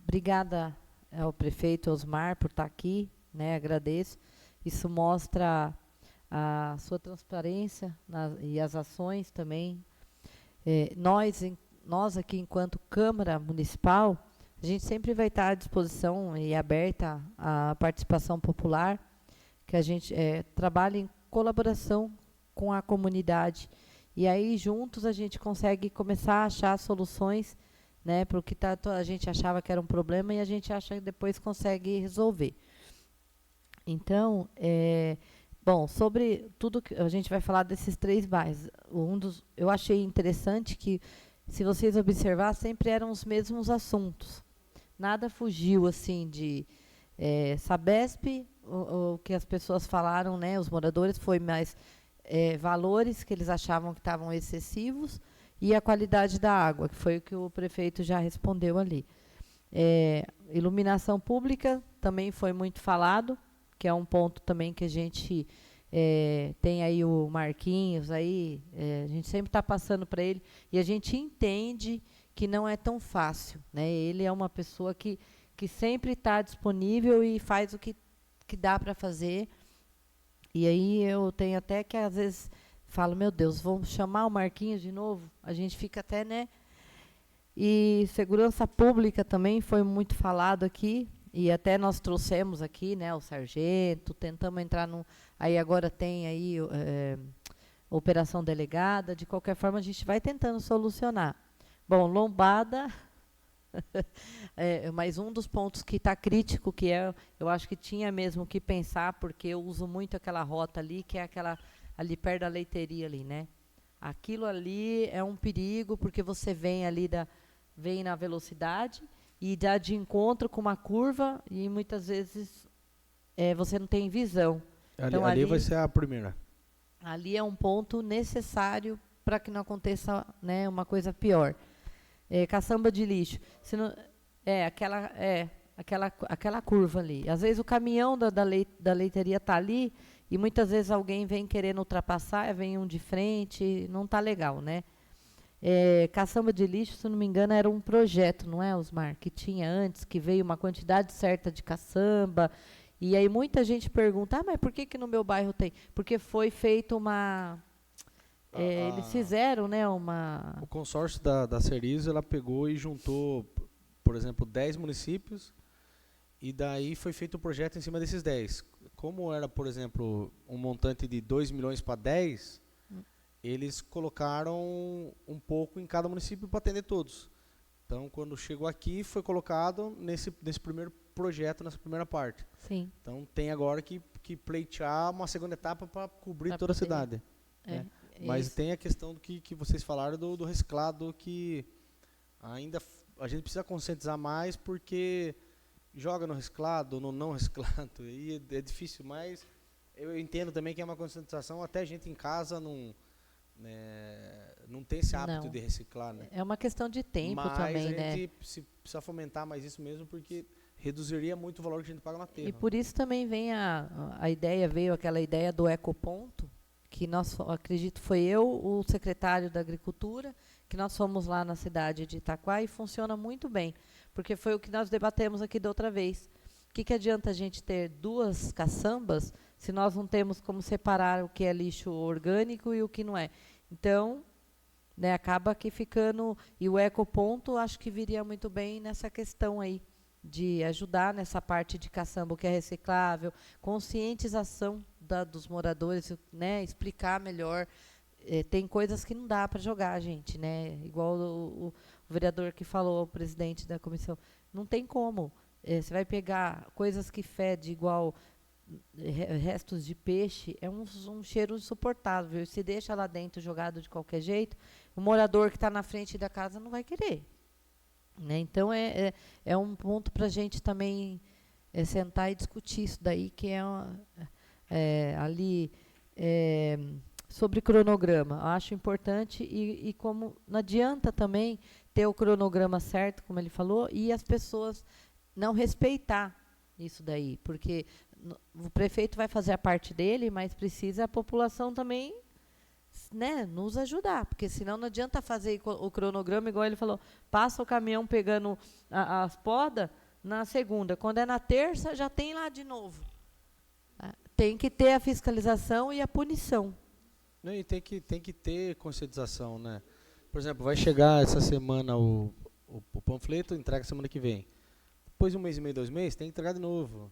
Obrigada ao prefeito Osmar por estar aqui, né? Agradeço. Isso mostra a sua transparência e as ações também. Nós aqui, enquanto Câmara Municipal, a gente sempre vai estar à disposição e aberta à participação popular, que a gente trabalha em colaboração com a comunidade. E aí, juntos, a gente consegue começar a achar soluções, né, para o que a gente achava que era um problema e a gente acha que depois consegue resolver. Então, bom, sobre tudo que a gente vai falar desses 3 bairros, eu achei interessante que, se vocês observar, sempre eram os mesmos assuntos. Nada fugiu, assim, de Sabesp, o que as pessoas falaram, né, os moradores, foi mais valores que eles achavam que estavam excessivos, e a qualidade da água, que foi o que o prefeito já respondeu ali. Iluminação pública também foi muito falado, que é um ponto também que a gente tem aí o Marquinhos, aí, a gente sempre está passando para ele, e a gente entende que não é tão fácil, né? Ele é uma pessoa que sempre está disponível e faz o que dá para fazer. E aí eu tenho até que, às vezes, falo, meu Deus, vamos chamar o Marquinhos de novo? A gente fica até, né? E segurança pública também foi muito falado aqui, e até nós trouxemos aqui, né, o sargento, tentamos entrar no... Aí agora tem aí operação delegada, de qualquer forma a gente vai tentando solucionar. Bom, lombada, mais um dos pontos que está crítico, que eu acho que tinha mesmo que pensar, porque eu uso muito aquela rota ali, que é aquela ali perto da leiteria ali, né? Aquilo ali é um perigo, porque você vem ali vem na velocidade e dá de encontro com uma curva e muitas vezes você não tem visão. Então, ali vai ser a primeira. Ali é um ponto necessário para que não aconteça, né, uma coisa pior. Caçamba de lixo. Se não, aquela curva ali. Às vezes o caminhão da leiteria está ali e muitas vezes alguém vem querendo ultrapassar, vem um de frente, não está legal, né? Caçamba de lixo, se não me engano, era um projeto, não é, Osmar? Que tinha antes, que veio uma quantidade certa de caçamba. E aí muita gente pergunta, mas por que no meu bairro tem? Porque foi feita eles fizeram, né, uma... O consórcio da Cerezo, ela pegou e juntou, por exemplo, 10 municípios, e daí foi feito o projeto em cima desses 10. Como era, por exemplo, um montante de 2 milhões para 10, eles colocaram um pouco em cada município para atender todos. Então, quando chegou aqui, foi colocado nesse primeiro projeto, nessa primeira parte. Sim. Então, tem agora que pleitear uma segunda etapa para cobrir toda a cidade. Né? Mas tem a questão do que vocês falaram do reciclado, que ainda a gente precisa conscientizar mais, porque joga no reciclado, no não reciclado, e é difícil, mas eu entendo também que é uma conscientização, até a gente em casa não tem esse hábito de reciclar, né? É uma questão de tempo mas também, né? Mas a gente precisa fomentar mais isso mesmo, porque reduziria muito o valor que a gente paga na terra. E por isso também vem veio aquela ideia do ecoponto, que acredito foi eu, o secretário da Agricultura, que nós fomos lá na cidade de Itaquá, e funciona muito bem, porque foi o que nós debatemos aqui da outra vez. O que adianta a gente ter 2 caçambas se nós não temos como separar o que é lixo orgânico e o que não é? Então, né, acaba aqui ficando... E o ecoponto acho que viria muito bem nessa questão aí, de ajudar nessa parte de caçamba, o que é reciclável, conscientização dos moradores, né, explicar melhor. Tem coisas que não dá para jogar, gente, né? Igual o vereador que falou, o presidente da comissão. Não tem como. Você vai pegar coisas que fedem igual restos de peixe, é um cheiro insuportável. Se deixa lá dentro jogado de qualquer jeito, o morador que está na frente da casa não vai querer. Né? Então, é um ponto para a gente também sentar e discutir isso daí, que sobre cronograma. Eu acho importante, e como não adianta também ter o cronograma certo, como ele falou, e as pessoas não respeitar isso daí, porque o prefeito vai fazer a parte dele, mas precisa a população também, né, nos ajudar, porque senão não adianta fazer o cronograma, igual ele falou, passa o caminhão pegando as podas na segunda, quando é na terça já tem lá de novo. Tem que ter a fiscalização e a punição. E tem que ter conscientização, né? Por exemplo, vai chegar essa semana o panfleto, entrega semana que vem. Depois de 1 mês e meio, 2 meses, tem que entregar de novo,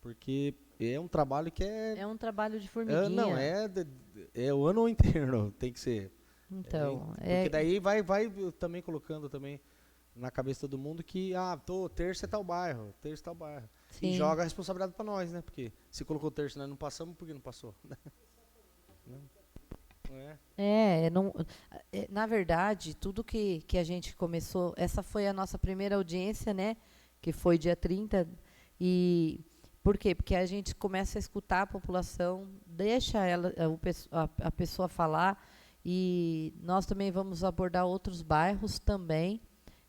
porque é um trabalho que é... É um trabalho de formiguinha. Não, é o ano inteiro, tem que ser. Então, porque daí vai também colocando também na cabeça de todo mundo que, terça é tal bairro. Sim. E joga a responsabilidade para nós, né? Porque se colocou terça e nós não passamos, por que não passou? Na verdade, tudo que a gente começou, essa foi a nossa primeira audiência, né, que foi dia 30, e por quê? Porque a gente começa a escutar a população, deixa a pessoa falar, e nós também vamos abordar outros bairros também,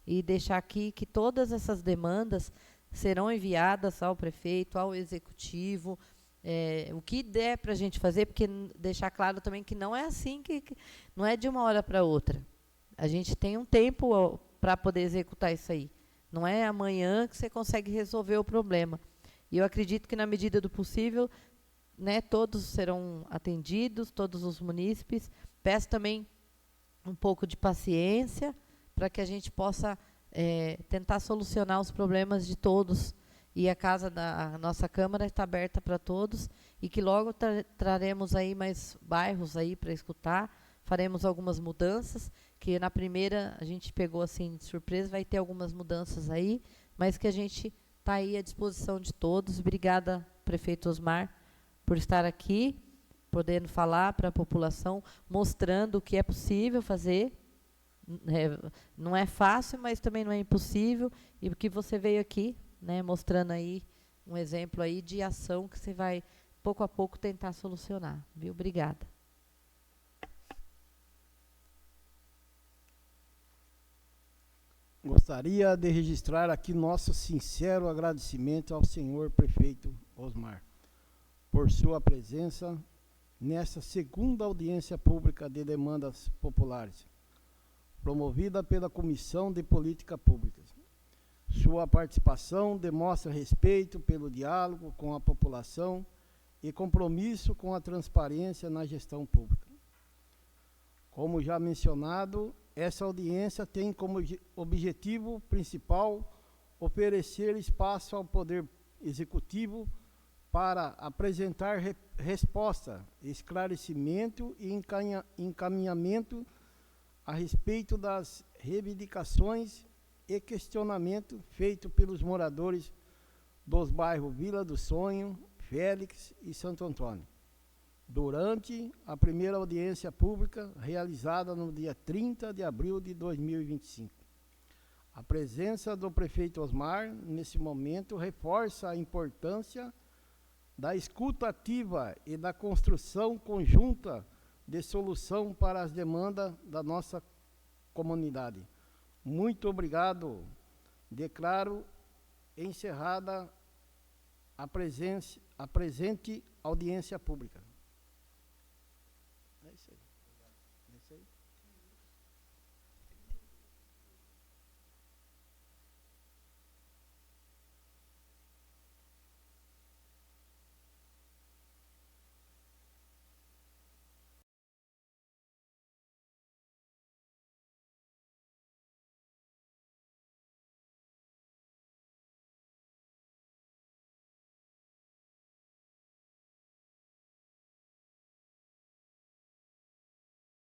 e deixar aqui que todas essas demandas serão enviadas ao prefeito, ao executivo, o que der para a gente fazer, porque deixar claro também que não é assim, que não é de uma hora para outra. A gente tem um tempo para poder executar isso aí. Não é amanhã que você consegue resolver o problema. E eu acredito que, na medida do possível, né, todos serão atendidos, todos os munícipes. Peço também um pouco de paciência para que a gente possa tentar solucionar os problemas de todos. E a nossa Câmara está aberta para todos, e que logo traremos aí mais bairros aí para escutar, faremos algumas mudanças, que na primeira a gente pegou assim de surpresa, vai ter algumas mudanças aí, mas que a gente está aí à disposição de todos. Obrigada, prefeito Osmar, por estar aqui, podendo falar para a população, mostrando o que é possível fazer. Não é fácil, mas também não é impossível, e que você veio aqui, né, mostrando aí um exemplo aí de ação que você vai, pouco a pouco, tentar solucionar. Viu? Obrigada. Gostaria de registrar aqui nosso sincero agradecimento ao senhor prefeito Osmar por sua presença nesta segunda audiência pública de demandas populares, promovida pela Comissão de Política Pública. Sua participação demonstra respeito pelo diálogo com a população e compromisso com a transparência na gestão pública. Como já mencionado, essa audiência tem como objetivo principal oferecer espaço ao Poder Executivo para apresentar resposta, esclarecimento e encaminhamento a respeito das reivindicações e questionamento feito pelos moradores dos bairros Vila do Sonho, Félix e Santo Antônio, durante a primeira audiência pública realizada no dia 30 de abril de 2025. A presença do prefeito Osmar, nesse momento, reforça a importância da escuta ativa e da construção conjunta de solução para as demandas da nossa comunidade. Muito obrigado. Declaro encerrada a presente audiência pública.